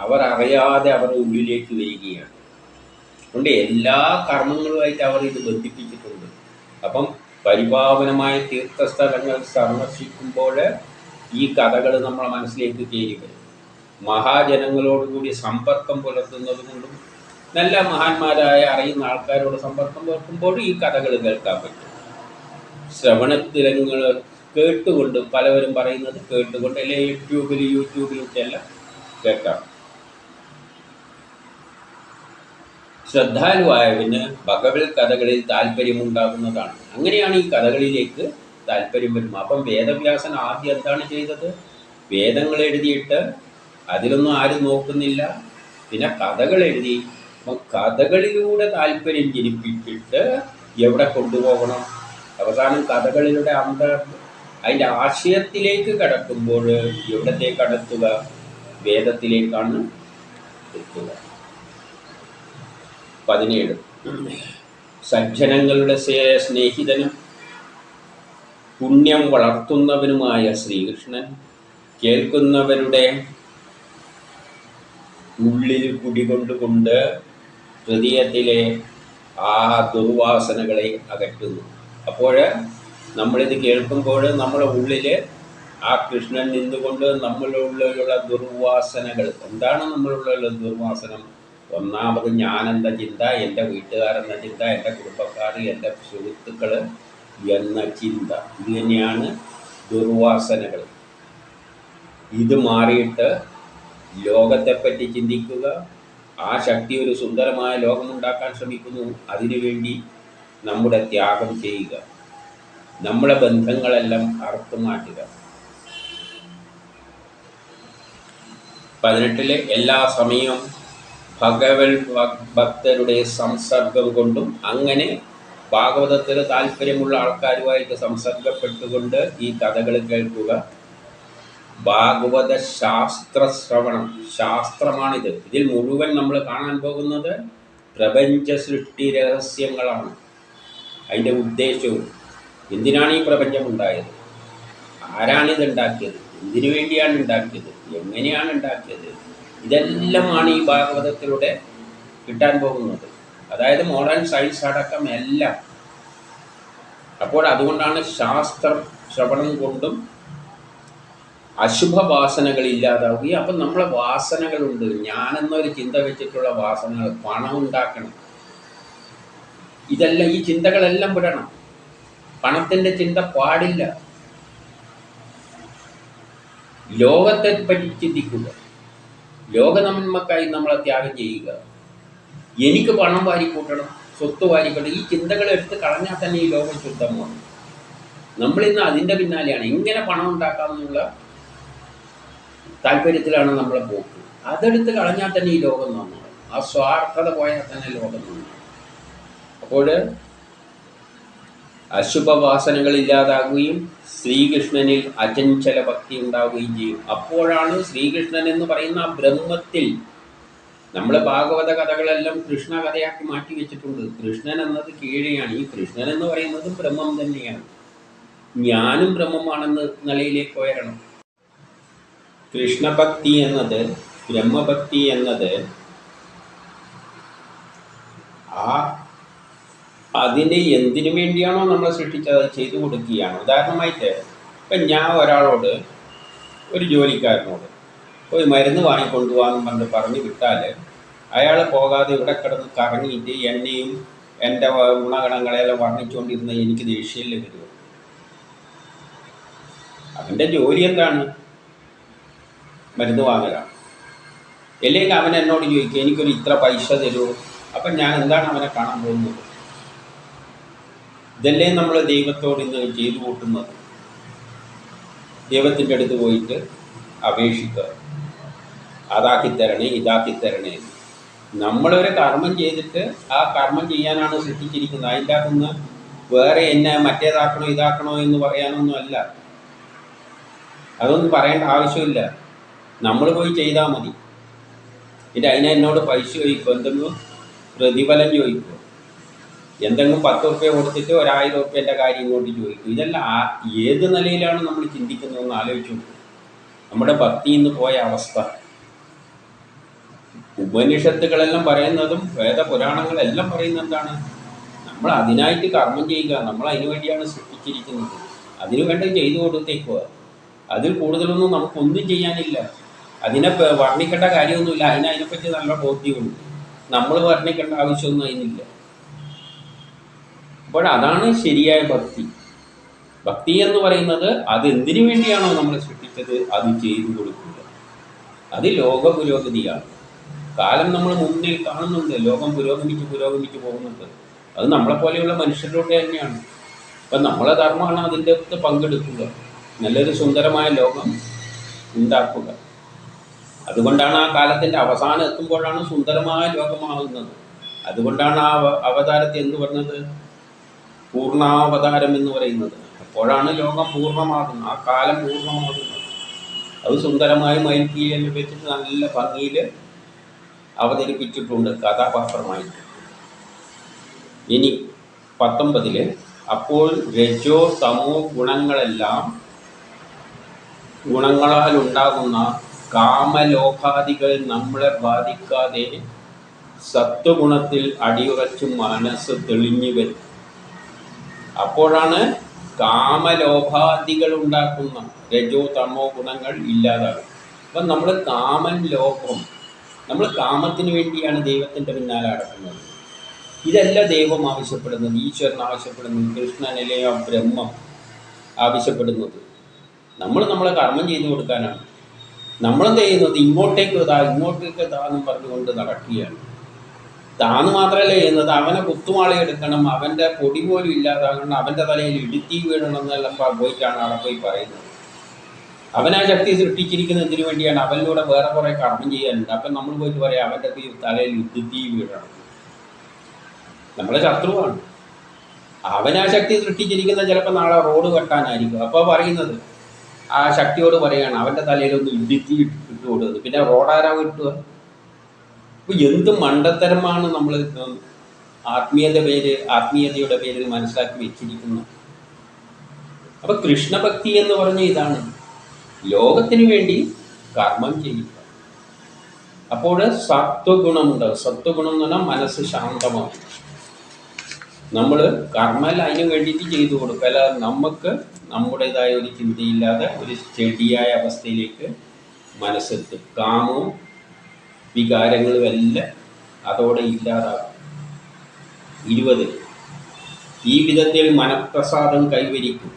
അവർ അറിയാതെ അവരുടെ ഉള്ളിലേക്ക് വരികയാണ്. അതുകൊണ്ട് എല്ലാ കർമ്മങ്ങളുമായിട്ട് അവർ ഇത് ബന്ധിപ്പിച്ചിട്ടുണ്ട്. അപ്പം പരിപാവനമായ തീർത്ഥസ്ഥലങ്ങൾ സന്ദർശിക്കുമ്പോൾ ഈ കഥകൾ നമ്മളെ മനസ്സിലേക്ക് കയറി വരും. മഹാജനങ്ങളോടുകൂടി സമ്പർക്കം പുലർത്തുന്നത് കൊണ്ടും നല്ല മഹാന്മാരായ അറിയുന്ന ആൾക്കാരോട് സമ്പർക്കം പുലർത്തുമ്പോൾ ഈ കഥകൾ കേൾക്കാൻ പറ്റും. ശ്രവണത്തിലങ്ങൾ കേട്ടുകൊണ്ട്, പലവരും പറയുന്നത് കേട്ടുകൊണ്ട്, അല്ലെങ്കിൽ യൂട്യൂബിലൊക്കെ എല്ലാം കേൾക്കാം. ശ്രദ്ധാലുവായവന് ഭഗവത് കഥകളിൽ താല്പര്യമുണ്ടാകുന്നതാണ്. അങ്ങനെയാണ് ഈ കഥകളിലേക്ക് താല്പര്യം വരുന്നത്. അപ്പം വേദവ്യാസൻ ആദ്യം എന്താണ് ചെയ്തത്? വേദങ്ങൾ എഴുതിയിട്ട് അതിലൊന്നും ആരും നോക്കുന്നില്ല, പിന്നെ കഥകൾ എഴുതി. അപ്പം കഥകളിലൂടെ താല്പര്യം ജനിപ്പിച്ചിട്ട് എവിടെ കൊണ്ടുപോകണം? അവസാനം കഥകളിലൂടെ അതിൻ്റെ ആശയത്തിലേക്ക് കടക്കുമ്പോൾ എവിടത്തേക്ക് കടത്തുക? വേദത്തിലേക്കാണ് എത്തുക. 17 സജ്ജനങ്ങളുടെ സ്നേഹിതനും പുണ്യം വളർത്തുന്നവനുമായ ശ്രീകൃഷ്ണൻ കേൾക്കുന്നവരുടെ ഉള്ളിൽ കുടികൊണ്ടുകൊണ്ട് ഹൃദയത്തിലെ ആ ദുർവാസനകളെ അകറ്റുന്നു. അപ്പോൾ നമ്മളിത് കേൾക്കുമ്പോൾ നമ്മുടെ ഉള്ളിൽ ആ കൃഷ്ണൻ നിന്നുകൊണ്ട് നമ്മളുള്ളിലുള്ള ദുർവാസനകൾ, എന്താണ് നമ്മളുള്ള ദുർവാസനം? ഒന്നാമത് ഞാനെന്ന ചിന്ത, എൻ്റെ വീട്ടുകാരെന്ന ചിന്ത, എൻ്റെ കുടുംബക്കാർ, എൻ്റെ സുഹൃത്തുക്കൾ എന്ന ചിന്ത, ഇത് തന്നെയാണ് ദുർവാസനകൾ. ഇത് മാറിയിട്ട് ലോകത്തെപ്പറ്റി ചിന്തിക്കുക, ആ ശക്തി ഒരു സുന്ദരമായ ലോകമുണ്ടാക്കാൻ ശ്രമിക്കുന്നു. അതിനുവേണ്ടി നമ്മുടെ ത്യാഗം ചെയ്യുക, നമ്മളെ ബന്ധങ്ങളെല്ലാം അറുത്തു മാറ്റുക. 18 എല്ലാ സമയവും ഭഗവത് ഭക്തരുടെ സംസർഗം കൊണ്ടും, അങ്ങനെ ഭാഗവതത്തിൽ താല്പര്യമുള്ള ആൾക്കാരുമായിട്ട് സംസർഗപ്പെട്ടുകൊണ്ട് ഈ കഥകൾ കേൾക്കുക. ഭാഗവത ശാസ്ത്രശ്രവണം, ശാസ്ത്രമാണിത്. ഇതിൽ മുഴുവൻ നമ്മൾ കാണാൻ പോകുന്നത് പ്രപഞ്ച സൃഷ്ടി രഹസ്യങ്ങളാണ്. അതിൻ്റെ ഉദ്ദേശവും, എന്തിനാണ് ഈ പ്രപഞ്ചം ഉണ്ടായത്, ആരാണിത് ഉണ്ടാക്കിയത്, എന്തിനു വേണ്ടിയാണ് ഉണ്ടാക്കിയത്, എങ്ങനെയാണ് ഉണ്ടാക്കിയത്, ഇതെല്ലാമാണ് ഈ ഭാഗവതത്തിലൂടെ കിട്ടാൻ പോകുന്നത്. അതായത് മോഡേൺ സയൻസ് അടക്കം എല്ലാം. അപ്പോൾ അതുകൊണ്ടാണ് ശാസ്ത്രം ശ്രവണം കൊണ്ടും അശുഭ വാസനകൾ ഇല്ലാതാവുകയും. അപ്പം നമ്മളെ വാസനകളുണ്ട്, ഞാനെന്നൊരു ചിന്ത വെച്ചിട്ടുള്ള വാസനകൾ, പണം ഉണ്ടാക്കണം, ഇതെല്ലാം, ഈ ചിന്തകളെല്ലാം വിടണം. പണത്തിൻ്റെ ചിന്ത പാടില്ല. ലോകത്തെ പറ്റി ചിന്തിക്കുക, ലോകനന്മക്കായി നമ്മളെ ത്യാഗം ചെയ്യുക. എനിക്ക് പണം വാരിക്കൂട്ടണം, സ്വത്ത് വാരിക്കൂട്ടണം, ഈ ചിന്തകൾ എടുത്ത് കളഞ്ഞാൽ തന്നെ ഈ ലോകം ശുദ്ധമാണ്. നമ്മളിന്ന് അതിൻ്റെ പിന്നാലെയാണ്. എങ്ങനെ പണം ഉണ്ടാക്കാമെന്നുള്ള താല്പര്യത്തിലാണ് നമ്മളെ പോക്ക്. അതെടുത്ത് കളഞ്ഞാൽ തന്നെ ഈ ലോകം നന്നാണ്. ആ സ്വാർത്ഥത പോയാൽ തന്നെ ലോകം നന്നാണ്. അപ്പോൾ അശുഭവാസനകൾ ഇല്ലാതാകുകയും ശ്രീകൃഷ്ണനിൽ അചഞ്ചല ഭക്തി ഉണ്ടാവുകയും ചെയ്യും. അപ്പോഴാണ് ശ്രീകൃഷ്ണൻ എന്ന് പറയുന്ന ആ ബ്രഹ്മത്തിൽ, നമ്മളെ ഭാഗവത കഥകളെല്ലാം കൃഷ്ണ കഥയാക്കി മാറ്റി വെച്ചിട്ടുണ്ട്. കൃഷ്ണൻ എന്നത് കീഴെയാണ്. ഈ കൃഷ്ണൻ എന്ന് പറയുന്നത് ബ്രഹ്മം തന്നെയാണ്. ഞാനും ബ്രഹ്മമാണെന്ന് നിലയിലേക്ക് ഉയരണം. കൃഷ്ണഭക്തി എന്നത്, ബ്രഹ്മഭക്തി എന്നത് അതിന് എന്തിനു വേണ്ടിയാണോ നമ്മളെ സൃഷ്ടിച്ചത് അത് ചെയ്തു കൊടുക്കുകയാണ്. ഉദാഹരണമായിട്ട് ഇപ്പം ഞാൻ ഒരാളോട്, ഒരു ജോലിക്കാരനോട് ഒരു മരുന്ന് വാങ്ങിക്കൊണ്ടുപോകാമെന്ന് പറഞ്ഞ് വിട്ടാൽ അയാൾ പോകാതെ ഇവിടെ കിടന്ന് കറങ്ങിയിട്ട് എന്നെയും എൻ്റെ ഗുണഗണങ്ങളെല്ലാം വർണ്ണിച്ചുകൊണ്ടിരുന്ന എനിക്ക് ദേഷ്യമില്ല വരുമോ? അവൻ്റെ ജോലി എന്താണ്? മരുന്ന് വാങ്ങലാണ്. അല്ലെങ്കിൽ അവൻ എന്നോട് ചോദിക്കുക, എനിക്കൊരു ഇത്ര പൈസ തരുമോ? അപ്പം ഞാൻ എന്താണ് അവനെ കാണാൻ പോകുന്നത്? ഇതല്ലേ നമ്മൾ ദൈവത്തോട് ഇന്ന് ചെയ്തു കൂട്ടുന്നത്. ദൈവത്തിൻ്റെ അടുത്ത് പോയിട്ട് അപേക്ഷിക്കുക, അതാക്കിത്തരണേ, ഇതാക്കിത്തരണേ. നമ്മളൊരു കർമ്മം ചെയ്തിട്ട് ആ കർമ്മം ചെയ്യാനാണ് സൃഷ്ടിച്ചിരിക്കുന്നത്. അതിൻ്റെ അകത്തുനിന്ന് വേറെ എന്നെ മറ്റേതാക്കണോ ഇതാക്കണോ എന്ന് പറയാനൊന്നും അല്ല. അതൊന്നും പറയേണ്ട ആവശ്യമില്ല. നമ്മൾ പോയി ചെയ്താൽ മതി. എന്നിട്ട് അതിനെ എന്നോട് പൈസ ചോദിക്കും, എന്തെങ്കിലും പ്രതിഫലം ചോദിക്കും, എന്തെങ്കിലും 10 റുപ്യ കൊടുത്തിട്ട് 1000 റുപ്യേൻ്റെ കാര്യം ഇങ്ങോട്ട് ചോദിക്കും. ഇതെല്ലാം ഏത് നിലയിലാണ് നമ്മൾ ചിന്തിക്കുന്നതെന്ന് ആലോചിച്ചു. നമ്മുടെ ഭക്തി ഇന്ന് പോയ അവസ്ഥ. ഉപനിഷത്തുകളെല്ലാം പറയുന്നതും വേദപുരാണങ്ങളെല്ലാം പറയുന്നത് എന്താണ്? നമ്മൾ അതിനായിട്ട് കർമ്മം ചെയ്യുക, നമ്മൾ അതിനു വേണ്ടിയാണ് സൃഷ്ടിച്ചിരിക്കുന്നത്, അതിനു വേണ്ടി ചെയ്തു കൊടുത്തേക്കുക. അതിൽ കൂടുതലൊന്നും നമുക്കൊന്നും ചെയ്യാനില്ല. അതിനെ വർണ്ണിക്കേണ്ട കാര്യമൊന്നുമില്ല. അതിനെപ്പറ്റി നല്ല ബോധ്യമുണ്ട്. നമ്മൾ വർണ്ണിക്കേണ്ട ആവശ്യമൊന്നും അതിനില്ല. അപ്പോൾ അതാണ് ശരിയായ ഭക്തി. ഭക്തി എന്ന് പറയുന്നത് അതെന്തിനു വേണ്ടിയാണോ നമ്മളെ സൃഷ്ടിച്ചത് അത് ചെയ്തു കൊടുക്കുക. അത് ലോക പുരോഗതിയാണ്. കാലം നമ്മൾ മുന്നിൽ കാണുന്നുണ്ട്. ലോകം പുരോഗമിച്ച് പോകുന്നുണ്ട്. അത് നമ്മളെപ്പോലെയുള്ള മനുഷ്യരിലൂടെ തന്നെയാണ്. അപ്പം നമ്മളെ ധർമ്മമാണ് അതിൻ്റെ അകത്ത് പങ്കെടുക്കുക, നല്ലൊരു സുന്ദരമായ ലോകം ഉണ്ടാക്കുക. അതുകൊണ്ടാണ് ആ കാലത്തിൻ്റെ അവസാനം എത്തുമ്പോഴാണ് സുന്ദരമായ ലോകമാകുന്നത്. അതുകൊണ്ടാണ് ആ അവതാരത്തെ എന്ത് പറഞ്ഞത്? പൂർണ്ണാവതാരം എന്ന് പറയുന്നത്. അപ്പോഴാണ് ലോകം പൂർണ്ണമാകുന്നത്, ആ കാലം പൂർണ്ണമാകുന്നത്. അത് സുന്ദരമായി മൈത്രിയെല്ലാം വെച്ചിട്ട് നല്ല ഭംഗിയിൽ അവതരിപ്പിച്ചിട്ടുണ്ട് കഥാപാത്രമായിട്ട്. ഇനി 19 അപ്പോൾ രജോ തമോ ഗുണങ്ങളാൽ ഉണ്ടാകുന്ന കാമലോകാദികൾ നമ്മളെ ബാധിക്കാതെ സത്വഗുണത്തിൽ അടിയുറച്ച് മനസ്സ് തെളിഞ്ഞു വരും. അപ്പോഴാണ് കാമലോഭാദികൾ ഉണ്ടാക്കുന്ന രജോ തമോ ഗുണങ്ങൾ ഇല്ലാതാകും. അപ്പം നമ്മൾ നമ്മൾ കാമത്തിന് വേണ്ടിയാണ് ദൈവത്തിൻ്റെ പിന്നാലെ നടക്കുന്നത്. ഇതല്ല ദൈവം ആവശ്യപ്പെടുന്നത്, ഈശ്വരൻ ആവശ്യപ്പെടുന്നത്, കൃഷ്ണനിലെ ബ്രഹ്മം ആവശ്യപ്പെടുന്നത്. നമ്മളെ കർമ്മം ചെയ്തു കൊടുക്കാനാണ്. നമ്മളെന്ത് ചെയ്യുന്നത് ഇങ്ങോട്ടേക്ക് ഇങ്ങോട്ടേക്ക് എന്നും പറഞ്ഞുകൊണ്ട് നടക്കുകയാണ്. താന്ന് മാത്രമല്ല ചെയ്യുന്നത്, അവനെ കുത്തുമാളി എടുക്കണം, അവൻ്റെ പൊടി പോലും ഇല്ലാതാകണം, അവൻ്റെ തലയിൽ ഇടുത്തി വീഴണം എന്നെല്ലാം പോയിട്ടാണ് അവിടെ പോയി പറയുന്നത്. അവനാ ശക്തി സൃഷ്ടിച്ചിരിക്കുന്നതിന് വേണ്ടിയാണ്. അവനിലൂടെ വേറെ കുറേ കർമ്മം ചെയ്യാനുണ്ട്. അപ്പം നമ്മൾ പോയിട്ട് പറയാം അവൻ്റെ തലയിൽ ഇടുത്തി വീഴണം. നമ്മളെ ശത്രുവാണ്. അവനാ ശക്തി സൃഷ്ടിച്ചിരിക്കുന്ന ചിലപ്പോൾ നാളെ റോഡ് വെട്ടാനായിരിക്കും. അപ്പോൾ പറയുന്നത് ആ ശക്തിയോട് പറയുകയാണ് അവൻ്റെ തലയിലൊന്ന് ഇടുത്തി ഇട്ട് കൊടുക്കുന്നത്. പിന്നെ റോഡാരാ കിട്ടുക? അപ്പോൾ എന്ത് മണ്ടത്തരമാണ് നമ്മൾ ആത്മീയതയുടെ പേരിൽ മനസ്സിലാക്കി വെച്ചിരിക്കുന്നത്. അപ്പോൾ കൃഷ്ണഭക്തി എന്ന് പറഞ്ഞ ഇതാണ്, ലോകത്തിന് വേണ്ടി കർമ്മം ചെയ്യുക. അപ്പോൾ സത്വഗുണമുണ്ടാകും. സത്വഗുണം എന്ന് പറഞ്ഞാൽ മനസ്സ് ശാന്തമാകും. നമ്മൾ കർമ്മം അതിന് വേണ്ടിയിട്ട് ചെയ്തു കൊടുക്കുക, അല്ല നമുക്ക് നമ്മുടേതായ ഒരു ചിന്തയില്ലാതെ ഒരു ചെടിയായ അവസ്ഥയിലേക്ക് മനസ്സെത്തും. കാമവും വികാരങ്ങളും എല്ലാം അതോടെ ഇല്ലാതാകും. 20 ഈ വിധത്തിൽ മനഃപ്രസാദം കൈവരിക്കും.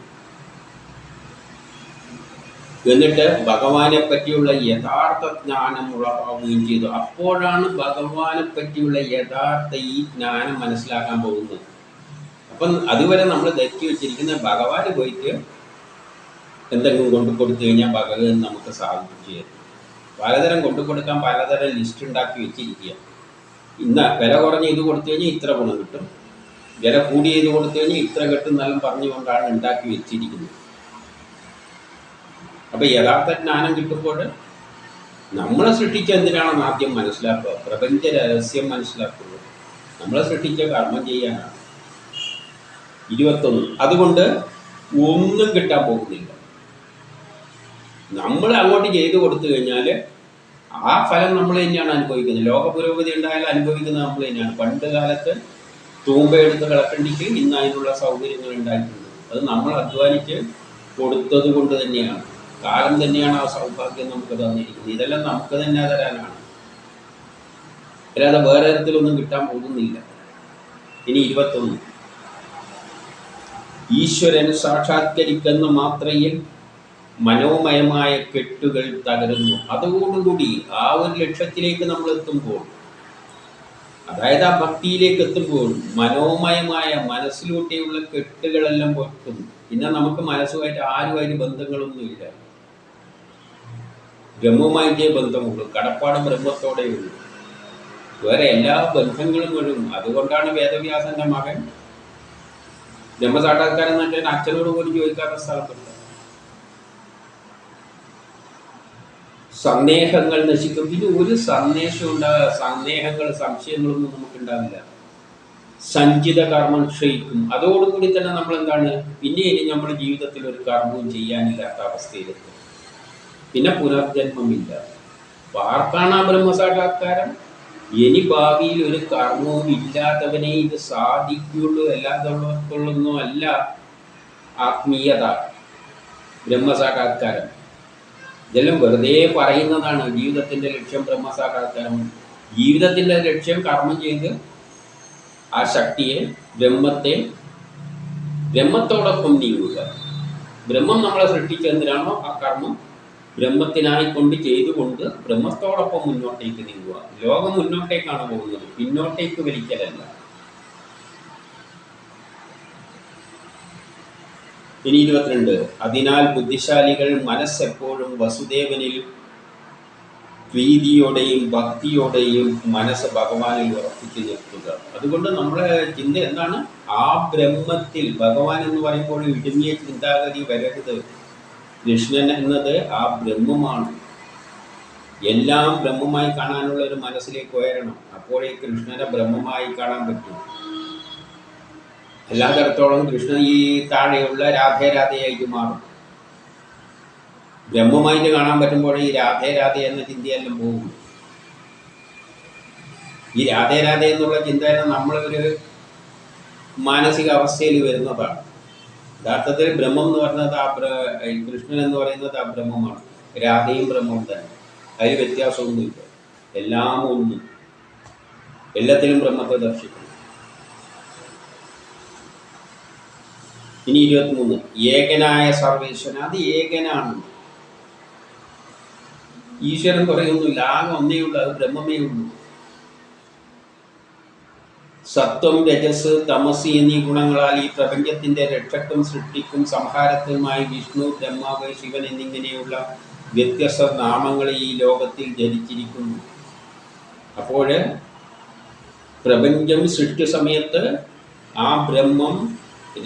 എന്നിട്ട് ഭഗവാനെ പറ്റിയുള്ള യഥാർത്ഥ ജ്ഞാനം ഉളവാവുകയും ചെയ്തു. അപ്പോഴാണ് ഭഗവാനെ പറ്റിയുള്ള യഥാർത്ഥ ഈ ജ്ഞാനം മനസ്സിലാക്കാൻ പോകുന്നത്. അപ്പം അതുവരെ നമ്മൾ ധരിച്ചു വെച്ചിരിക്കുന്ന ഭഗവാന് പോയിട്ട് എന്തെങ്കിലും കൊണ്ടു കൊടുത്തു കഴിഞ്ഞാൽ ഭഗവാൻ നമുക്ക് സാധിച്ചു തരും. പലതരം കൊണ്ടു കൊടുക്കാൻ പലതരം ലിസ്റ്റ് ഉണ്ടാക്കി വെച്ചിരിക്കുക. ഇന്ന് വില കുറഞ്ഞ ഇത് കൊടുത്തു കഴിഞ്ഞാൽ ഇത്ര ഗുണം കിട്ടും, വില കൂടിയ ഇത് കൊടുത്തു കഴിഞ്ഞാൽ ഇത്ര കിട്ടും എന്നെല്ലാം പറഞ്ഞുകൊണ്ടാണ് ഉണ്ടാക്കി വെച്ചിരിക്കുന്നത്. അപ്പം യഥാർത്ഥ ജ്ഞാനം കിട്ടുമ്പോൾ നമ്മളെ സൃഷ്ടിച്ച എന്തിനാണെന്ന് ആദ്യം മനസ്സിലാക്കുക. പ്രപഞ്ച രഹസ്യം മനസ്സിലാക്കുക. നമ്മളെ സൃഷ്ടിച്ച കർമ്മം ചെയ്യാനാണ്. 21 അതുകൊണ്ട് ഒന്നും കിട്ടാൻ പോകുന്നില്ല. നമ്മൾ അങ്ങോട്ട് ചെയ്തു കൊടുത്തു കഴിഞ്ഞാൽ ആ ഫലം നമ്മൾ തന്നെയാണ് അനുഭവിക്കുന്നത്. ലോക പുരോഗതി ഉണ്ടായാലും അനുഭവിക്കുന്നത് നമ്മൾ തന്നെയാണ്. പണ്ട് കാലത്ത് തൂമ്പയെടുത്ത് കിളക്കണ്ടിക്ക് ഇന്ന് അതിനുള്ള സൗകര്യങ്ങൾ ഉണ്ടായിട്ടുണ്ട്. അത് നമ്മൾ അധ്വാനിച്ച് കൊടുത്തത് കൊണ്ട് തന്നെയാണ്. കാലം തന്നെയാണ് ആ സൗഭാഗ്യം നമുക്ക് തന്നിരിക്കുന്നത്. ഇതെല്ലാം നമുക്ക് തന്നെ തരാനാണ്, അല്ലാതെ വേറെ തരത്തിലൊന്നും കിട്ടാൻ പോകുന്നില്ല. ഇനി 21 ഈശ്വരൻ സാക്ഷാത്കരിക്കുന്ന മാത്രയിൽ മനോമയമായ കെട്ടുകൾ തകരുന്നു. അതോടുകൂടി ആ ഒരു ലക്ഷ്യത്തിലേക്ക് നമ്മൾ എത്തുമ്പോൾ, അതായത് ആ ഭക്തിയിലേക്ക് എത്തുമ്പോൾ മനോമയമായ മനസ്സിലൂടെയുള്ള കെട്ടുകളെല്ലാം പൊട്ടും. പിന്നെ നമുക്ക് മനസ്സുമായിട്ട് ആരുമായിട്ട് ബന്ധങ്ങളൊന്നുമില്ല. ബ്രഹ്മമായിട്ടേ ബന്ധമുള്ളൂ. കടപ്പാട് ബ്രഹ്മത്തോടെയുള്ളൂ. വേറെ എല്ലാ ബന്ധങ്ങളും വരും. അതുകൊണ്ടാണ് വേദവ്യാസന്റെ മകൻ ബ്രഹ്മസാക്ഷാത്കാരം എന്നിട്ട് അച്ഛനോട് പോലും ചോദിക്കാത്ത സ്ഥലത്തുണ്ട്. സന്ദേഹങ്ങൾ നശിക്കും. പിന്നെ ഒരു സന്ദേശം സന്ദേഹങ്ങൾ സംശയങ്ങളൊന്നും നമുക്കുണ്ടാവില്ല. സഞ്ചിത കർമ്മം ക്ഷയിക്കും. അതോടുകൂടി തന്നെ നമ്മൾ എന്താണ്, പിന്നെ ഇനി നമ്മുടെ ജീവിതത്തിൽ ഒരു കർമ്മവും ചെയ്യാനില്ലാത്ത അവസ്ഥയിലെത്തും. പിന്നെ പുനർജന്മമില്ല. ആർക്കാണ് ആ ബ്രഹ്മസാക്ഷാത്കാരം? ഇനി ഭാവിയിൽ ഒരു കർമ്മവും ഇല്ലാത്തവനെ ഇത് സാധിക്കുള്ളൂ. എല്ലാത്തുള്ളൊന്നും അല്ല ആത്മീയത, ബ്രഹ്മസാക്ഷാത്കാരം. ഇതെല്ലാം വെറുതെ പറയുന്നതാണ്. ജീവിതത്തിൻ്റെ ലക്ഷ്യം ബ്രഹ്മസാക്ഷാത്കാരം. ജീവിതത്തിൻ്റെ ലക്ഷ്യം കർമ്മം ചെയ്ത് ആ ശക്തിയെ, ബ്രഹ്മത്തോടൊപ്പം നീങ്ങുക. ബ്രഹ്മം നമ്മളെ സൃഷ്ടിച്ചെന്തിനാണോ ആ കർമ്മം ബ്രഹ്മത്തിനായിക്കൊണ്ട് ചെയ്തുകൊണ്ട് ബ്രഹ്മത്തോടൊപ്പം മുന്നോട്ടേക്ക് നീങ്ങുക. ലോകം മുന്നോട്ടേക്കാണ് പോകുന്നത്, പിന്നോട്ടേക്ക് വലിക്കലല്ല. ഇനി 22 അതിനാൽ ബുദ്ധിശാലികൾ മനസ്സെപ്പോഴും വസുദേവനിൽ പ്രീതിയോടെയും ഭക്തിയോടെയും മനസ്സ് ഭഗവാനിൽ ഉറപ്പിച്ചു നിർത്തുക. അതുകൊണ്ട് നമ്മുടെ ചിന്ത എന്താണ്? ആ ബ്രഹ്മത്തിൽ. ഭഗവാൻ എന്ന് പറയുമ്പോൾ ഇടുങ്ങിയ ചിന്താഗതി വരരുത്. കൃഷ്ണൻ എന്നത് ആ ബ്രഹ്മമാണ്. എല്ലാം ബ്രഹ്മമായി കാണാനുള്ള ഒരു മനസ്സിലേക്ക് ഉയരണം. അപ്പോഴേ കൃഷ്ണനെ ബ്രഹ്മമായി കാണാൻ പറ്റും. എല്ലാത്തരത്തോളം കൃഷ്ണൻ ഈ താഴെയുള്ള രാധേരാധയായിട്ട് മാറും. ബ്രഹ്മമായിട്ട് കാണാൻ പറ്റുമ്പോൾ ഈ രാധേരാധ എന്ന ചിന്തയെല്ലാം പോകും. ഈ രാധേരാധ എന്നുള്ള ചിന്തയെല്ലാം നമ്മളൊരു മാനസിക അവസ്ഥയിൽ വരുന്നതാണ്. യഥാർത്ഥത്തിൽ ബ്രഹ്മം എന്ന് പറയുന്നത് കൃഷ്ണൻ എന്ന് പറയുന്നത് ആ ബ്രഹ്മമാണ്. രാധയും ബ്രഹ്മം തന്നെ, അതിൽ വ്യത്യാസമൊന്നുമില്ല. എല്ലാം ഒന്ന്, എല്ലാത്തിലും ബ്രഹ്മത്തെ ദർശിക്കണം. ഇനി 23 ഏകനായ സർവേശ്വരൻ. അത് ഏകനാണ്. ഈശ്വരൻ കുറയൊന്നുമില്ല, ആകെ ഒന്നേ ഉള്ളൂ, അത് ബ്രഹ്മമേ ഉള്ളൂ. സത്വം, രജസ്, തമസ് എന്നീ ഗുണങ്ങളാൽ ഈ പ്രപഞ്ചത്തിന്റെ രക്ഷക്കും സൃഷ്ടിക്കും സംഹാരത്തിനുമായി വിഷ്ണു, ബ്രഹ്മാവ്, ശിവൻ എന്നിങ്ങനെയുള്ള വ്യത്യസ്ത നാമങ്ങൾ ഈ ലോകത്തിൽ ധരിച്ചിരിക്കുന്നു. അപ്പോൾ പ്രപഞ്ചം സൃഷ്ടി സമയത്ത് ആ ബ്രഹ്മം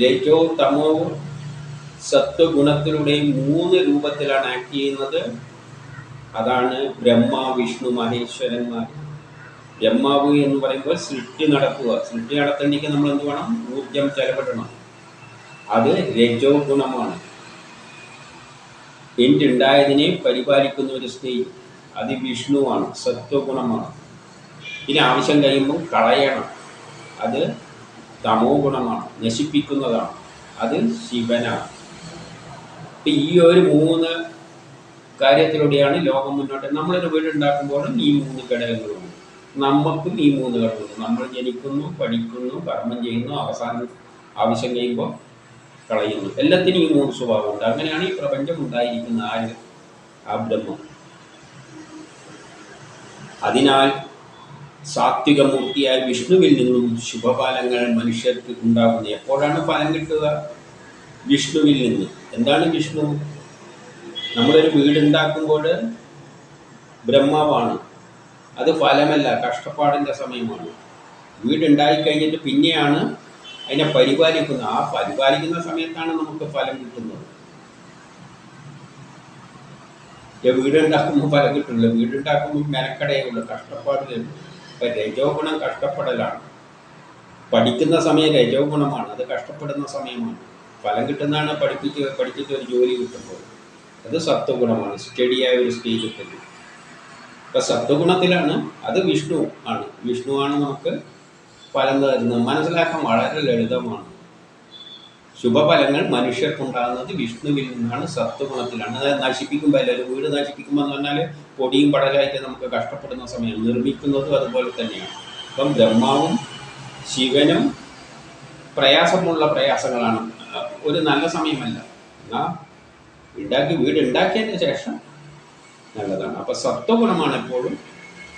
രജോ തമോ സത്വഗുണത്തിലൂടെ 3 രൂപത്തിലാണ് ആക്ട് ചെയ്യുന്നത്. അതാണ് ബ്രഹ്മ, വിഷ്ണു, മഹേശ്വരന്മാർ. ബ്രഹ്മാവ് എന്ന് പറയുമ്പോൾ സൃഷ്ടി നടത്തുക. സൃഷ്ടി നടത്തേണ്ടെങ്കിൽ നമ്മൾ എന്ത് വേണം? ഊർജം ചെലവിടണം. അത് രജോ ഗുണമാണ്. ഉണ്ടായതിനെ പരിപാലിക്കുന്ന ഒരു സ്റ്റേജ്, അത് വിഷ്ണുവാണ്, സത്വഗുണമാണ്. പിന്നെ ആവശ്യം കഴിയുമ്പോൾ കളയണം, അത് തമോ ഗുണമാണ്, നശിപ്പിക്കുന്നതാണ്, അത് ശിവനാണ്. ഈ ഒരു 3 കാര്യത്തിലൂടെയാണ് ലോകം മുന്നോട്ട്. നമ്മളൊരു വീടുണ്ടാക്കുമ്പോഴും ഈ 3 ഘടകങ്ങളുണ്ട്. നമുക്കും ഈ 3 ഘടകങ്ങളുണ്ട്. നമ്മൾ ജനിക്കുന്നു, പഠിക്കുന്നു, കർമ്മം ചെയ്യുന്നു, അവസാനം ആവശ്യം കഴിയുമ്പോൾ കളയുന്നു. എല്ലാത്തിനും ഈ 3 സ്വഭാവമുണ്ട്. അങ്ങനെയാണ് ഈ പ്രപഞ്ചം ഉണ്ടായിരിക്കുന്ന ആ ബ്രഹ്മം. അതിനാൽ സാത്വികമൂർത്തിയായ വിഷ്ണുവിൽ നിന്നും ശുഭഫലങ്ങൾ മനുഷ്യർക്ക് ഉണ്ടാകുന്നത്. എപ്പോഴാണ് ഫലം കിട്ടുക? വിഷ്ണുവിൽ നിന്ന്. എന്താണ് വിഷ്ണു? നമ്മളൊരു വീടുണ്ടാക്കുമ്പോൾ ബ്രഹ്മാവാണ്, അത് ഫലമല്ല, കഷ്ടപ്പാടിൻ്റെ സമയമാണ്. വീടുണ്ടായി കഴിഞ്ഞിട്ട് പിന്നെയാണ് അതിനെ പരിപാലിക്കുന്നത്. ആ പരിപാലിക്കുന്ന സമയത്താണ് നമുക്ക് ഫലം കിട്ടുന്നത്. വീടുണ്ടാക്കുമ്പോൾ ഫലം കിട്ടില്ല. വീടുണ്ടാക്കുമ്പോൾ മെനക്കടയുള്ളൂ, കഷ്ടപ്പാടിലുള്ളൂ. ഇപ്പം രജോ ഗുണം കഷ്ടപ്പെടലാണ്. പഠിക്കുന്ന സമയം രജോ ഗുണമാണ്, അത് കഷ്ടപ്പെടുന്ന സമയമാണ്. ഫലം കിട്ടുന്നതാണ് പഠിച്ചിട്ട് ഒരു ജോലി കിട്ടുമ്പോൾ. അത് സത്വഗുണമാണ്, സ്റ്റഡിയായ ഒരു സ്റ്റേജ് കിട്ടുന്നത്. ഇപ്പം സത്വഗുണത്തിലാണ്, അത് വിഷ്ണു ആണ്. വിഷ്ണുവാണ് നമുക്ക് ഫലം തരുന്നത്. മനസ്സിലാക്കാൻ വളരെ ലളിതമാണ്. ശുഭഫലങ്ങൾ മനുഷ്യർക്കുണ്ടാകുന്നത് വിഷ്ണുവിൽ നിന്നാണ്, സത്വഗുണത്തിലാണ്. അത് നശിപ്പിക്കുമ്പോൾ എല്ലാവരും വീട് നശിപ്പിക്കുമ്പോൾ എന്ന് പറഞ്ഞാൽ പൊടിയും പടലായിട്ട് നമുക്ക് കഷ്ടപ്പെടുന്ന സമയം. നിർമ്മിക്കുന്നതും അതുപോലെ തന്നെയാണ്. അപ്പം ബ്രഹ്മാവും ശിവനും പ്രയാസമുള്ള പ്രയാസങ്ങളാണ്, ഒരു നല്ല സമയമല്ല. എന്നാൽ വീട് ഉണ്ടാക്കിയതിന് ശേഷം നല്ലതാണ്. അപ്പോൾ സത്വഗുണമാണ് എപ്പോഴും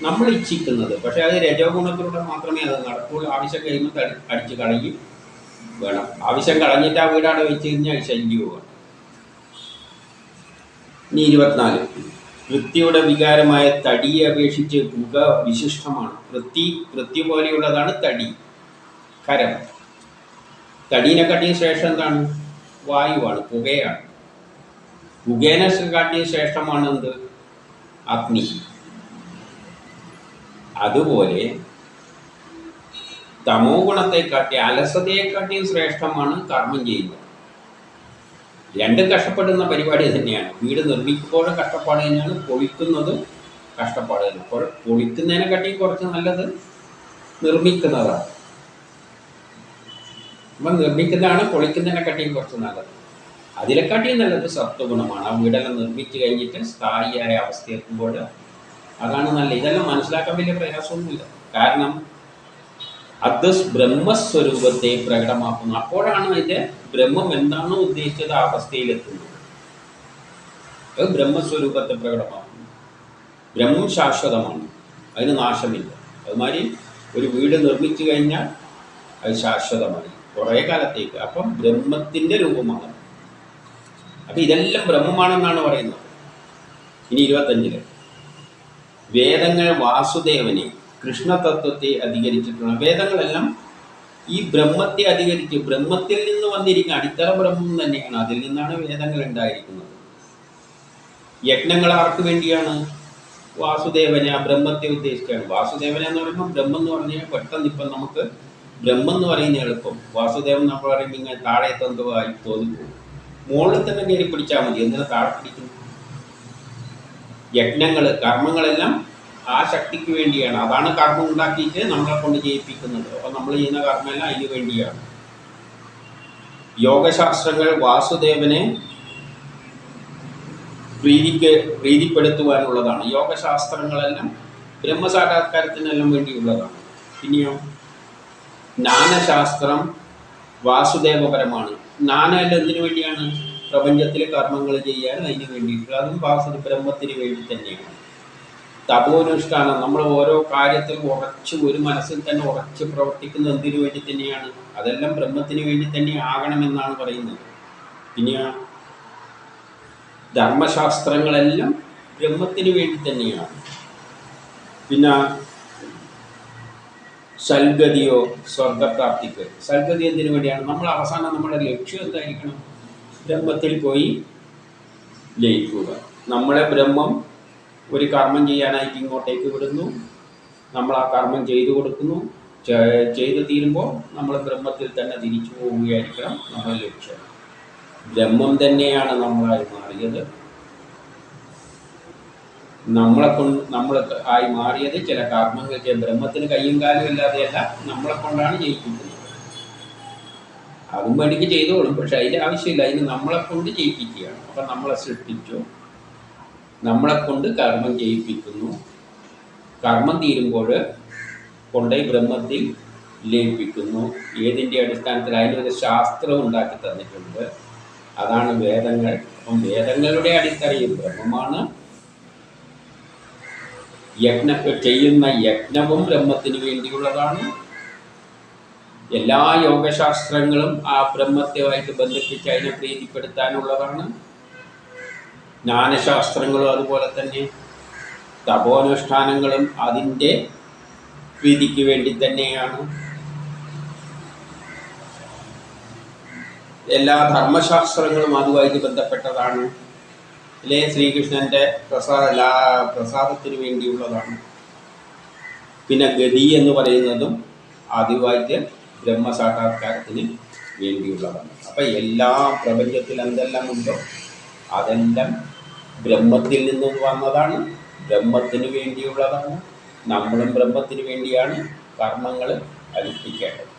നമ്മൾ ഇച്ഛിക്കുന്നത്. പക്ഷേ അത് രജോ ഗുണത്തിലൂടെ മാത്രമേ അത് നടക്കുകയുള്ളൂ. ആവശ്യം കഴിയുമ്പോൾ അടിച്ച് കളയും വേണം. ആവശ്യം കളഞ്ഞിട്ട് ആ വീടാണ് വെച്ച് കഴിഞ്ഞാൽ ശല്യവുമാണ്. ഇനി 24. പൃഥ്വിയുടെ വികാരമായ തടിയെ അപേക്ഷിച്ച് പുക വിശിഷ്ടമാണ്. പൃഥ്വി പോലെയുള്ളതാണ് തടി, കരം. തടീനെക്കാട്ടിയും ശ്രേഷ്ഠം എന്താണ്? വായുവാണ്, പുകയാണ്. പുകേനെ കാട്ടിയും ശ്രേഷ്ഠമാണ് എന്ത്? അഗ്നി. അതുപോലെ തമോ ഗുണത്തെക്കാട്ടി, അലസതയെക്കാട്ടിയും ശ്രേഷ്ഠമാണ് കർമ്മം ചെയ്യുന്നത്. രണ്ടും കഷ്ടപ്പെടുന്ന പരിപാടി തന്നെയാണ്. വീട് നിർമ്മിക്കുമ്പോഴും കഷ്ടപ്പാട് തന്നെയാണ്, പൊളിക്കുന്നതും കഷ്ടപ്പാട് തന്നെ. അപ്പോൾ പൊളിക്കുന്നതിനെക്കാട്ടിയും കുറച്ച് നല്ലത് നിർമ്മിക്കുന്നതാണ്. നമ്മൾ നിർമ്മിക്കുന്നതാണ് പൊളിക്കുന്നതിനെക്കാട്ടിയും കുറച്ച് നല്ലത്. അതിനെക്കാട്ടിയും നല്ലത് സത്വഗുണമാണ്. ആ വീടെല്ലാം നിർമ്മിച്ച് കഴിഞ്ഞിട്ട് സ്ഥായിയായ അവസ്ഥയെത്തുമ്പോൾ അതാണ് നല്ലത്. ഇതെല്ലാം മനസ്സിലാക്കാൻ വലിയ പ്രയാസമൊന്നുമില്ല. കാരണം അത് ബ്രഹ്മസ്വരൂപത്തെ പ്രകടമാക്കുന്നു. അപ്പോഴാണ് അതിൻ്റെ ബ്രഹ്മം എന്താണോ ഉദ്ദേശിച്ചത് ആ അവസ്ഥയിലെത്തുന്നത്. അത് ബ്രഹ്മസ്വരൂപത്തെ പ്രകടമാക്കുന്നു. ബ്രഹ്മം ശാശ്വതമാണ്, അതിന് നാശമില്ല. അതുമാതിരി ഒരു വീട് നിർമ്മിച്ചു കഴിഞ്ഞാൽ അത് ശാശ്വതമായി കുറേ കാലത്തേക്ക്. അപ്പം ബ്രഹ്മത്തിൻ്റെ രൂപമാണ്. അപ്പം ഇതെല്ലാം ബ്രഹ്മമാണെന്നാണ് പറയുന്നത്. ഇനി 25. വേദങ്ങൾ വാസുദേവനെ, കൃഷ്ണതത്വത്തെ അധികരിച്ചിട്ടുള്ള വേദങ്ങളെല്ലാം ഈ ബ്രഹ്മത്തെ അധികരിച്ച് ബ്രഹ്മത്തിൽ നിന്ന് വന്നിരിക്കുന്ന അടിത്തറ ബ്രഹ്മം തന്നെയാണ്. അതിൽ നിന്നാണ് വേദങ്ങൾ ഉണ്ടായിരിക്കുന്നത്. യജ്ഞങ്ങൾ ആർക്ക് വേണ്ടിയാണ്? വാസുദേവനെ, ആ ബ്രഹ്മത്തെ ഉദ്ദേശിച്ചാണ്. വാസുദേവനെ എന്ന് പറയുമ്പോൾ ബ്രഹ്മം എന്ന് പറഞ്ഞാൽ പെട്ടെന്ന് ഇപ്പം നമുക്ക് ബ്രഹ്മം എന്ന് പറയുന്ന എളുപ്പം. വാസുദേവൻ നമ്മൾ പറയുമ്പോൾ ഇങ്ങനെ താഴെ തന്തുവായി തോന്നിപ്പോകും. മുകളിൽ തന്നെ കയറി പിടിച്ചാൽ മതി. എന്തിനാ താഴെ പിടിക്കുന്നു? യജ്ഞങ്ങൾ, കർമ്മങ്ങളെല്ലാം ആ ശക്തിക്ക് വേണ്ടിയാണ്. അതാണ് കർമ്മം ഉണ്ടാക്കിയിട്ട് നമ്മളെ കൊണ്ട് ചെയ്യിപ്പിക്കുന്നത്. അപ്പം നമ്മൾ ചെയ്യുന്ന കർമ്മമെല്ലാം അതിന് വേണ്ടിയാണ്. യോഗശാസ്ത്രങ്ങൾ വാസുദേവനെ പ്രീതിപ്പെടുത്തുവാനുള്ളതാണ്. യോഗശാസ്ത്രങ്ങളെല്ലാം ബ്രഹ്മസാക്ഷാത്കാരത്തിനെല്ലാം വേണ്ടിയുള്ളതാണ്. പിന്നെയോ ജ്ഞാനശാസ്ത്രം വാസുദേവപരമാണ്. ജ്ഞാനമെല്ലാം എന്തിനു വേണ്ടിയാണ്? പ്രപഞ്ചത്തിലെ കർമ്മങ്ങൾ ചെയ്യാൻ അതിന് വേണ്ടിയിട്ടുള്ള. അതും ബ്രഹ്മത്തിന് വേണ്ടി തന്നെയാണ്. തപോനുഷ്ഠാനം, നമ്മൾ ഓരോ കാര്യത്തിൽ ഉറച്ച് ഒരു മനസ്സിൽ തന്നെ ഉറച്ച് പ്രവർത്തിക്കുന്ന എന്തിനു വേണ്ടി തന്നെയാണ്? അതെല്ലാം ബ്രഹ്മത്തിന് വേണ്ടി തന്നെ ആകണമെന്നാണ് പറയുന്നത്. പിന്നെ ധർമ്മശാസ്ത്രങ്ങളെല്ലാം ബ്രഹ്മത്തിന് വേണ്ടി തന്നെയാണ്. പിന്നെ സൽഗതിയോ സ്വർഗപ്രാപ്തിക്ക്, സൽഗതി എന്തിനു വേണ്ടിയാണ്? നമ്മൾ അവസാനം നമ്മുടെ ലക്ഷ്യം എന്തായിരിക്കണം? ബ്രഹ്മത്തിൽ പോയി ലയിക്കുക. നമ്മളെ ബ്രഹ്മം ഒരു കർമ്മം ചെയ്യാനായിട്ട് ഇങ്ങോട്ടേക്ക് വിടുന്നു, നമ്മൾ ആ കർമ്മം ചെയ്തു കൊടുക്കുന്നു, ചെയ്തു തീരുമ്പോൾ നമ്മൾ ബ്രഹ്മത്തിൽ തന്നെ തിരിച്ചു പോവുകയായിരിക്കണം നമ്മുടെ ലക്ഷ്യം. ബ്രഹ്മം തന്നെയാണ് നമ്മളായി മാറിയത്. നമ്മൾ ആയി മാറിയത് ചില കർമ്മങ്ങൾക്ക് ബ്രഹ്മത്തിന് കയ്യും കാലും ഇല്ലാതെയല്ല, നമ്മളെ കൊണ്ടാണ് ജയിപ്പിക്കുന്നത്. അതും വേണ്ടിക്ക് ചെയ്തോളും, പക്ഷെ അതിൻ്റെ ആവശ്യമില്ല. അതിന് നമ്മളെ കൊണ്ട് ചെയ്യിപ്പിക്കുകയാണ്. അപ്പം നമ്മളെ സൃഷ്ടിച്ചു, നമ്മളെ കൊണ്ട് കർമ്മം ചെയ്യിപ്പിക്കുന്നു. കർമ്മം തീരുമ്പോൾ കൊണ്ടുപോയി ബ്രഹ്മത്തിൽ ലയിപ്പിക്കുന്നു. ഏതിൻ്റെ അടിസ്ഥാനത്തിൽ? അതിനൊരു ശാസ്ത്രം ഉണ്ടാക്കി തന്നിട്ടുണ്ട്. അതാണ് വേദങ്ങൾ. അപ്പം വേദങ്ങളുടെ അടിത്തറയിൽ ബ്രഹ്മമാണ്. ചെയ്യുന്ന യജ്ഞവും ബ്രഹ്മത്തിന് വേണ്ടിയുള്ളതാണ്. എല്ലാ യോഗശാസ്ത്രങ്ങളും ആ ബ്രഹ്മത്തെയായിട്ട് ബന്ധിപ്പിച്ച് അതിനെ പ്രീതിപ്പെടുത്താനുള്ളതാണ്. ജ്ഞാനശാസ്ത്രങ്ങളും അതുപോലെ തന്നെ. തപോനുഷ്ഠാനങ്ങളും അതിൻ്റെ പ്രീതിക്ക് വേണ്ടി തന്നെയാണ്. എല്ലാ ധർമ്മശാസ്ത്രങ്ങളും അതുമായിട്ട് ബന്ധപ്പെട്ടതാണ്. അല്ലേ? ശ്രീകൃഷ്ണൻ്റെ പ്രസാദത്തിന് വേണ്ടിയുള്ളതാണ്. പിന്നെ ഗതി എന്ന് പറയുന്നതും ആദ്യമായിട്ട് ബ്രഹ്മസാക്ഷാത്കാരത്തിന് വേണ്ടിയുള്ളതാണ്. അപ്പം എല്ലാ പ്രപഞ്ചത്തിൽ എന്തെല്ലാം ഉണ്ടോ അതെല്ലാം ബ്രഹ്മത്തിൽ നിന്നും വന്നതാണ്, ബ്രഹ്മത്തിന് വേണ്ടിയുള്ളതാണ്. നമ്മളും ബ്രഹ്മത്തിന് വേണ്ടിയാണ് കർമ്മങ്ങൾ അനുഷ്ഠിക്കേണ്ടത്.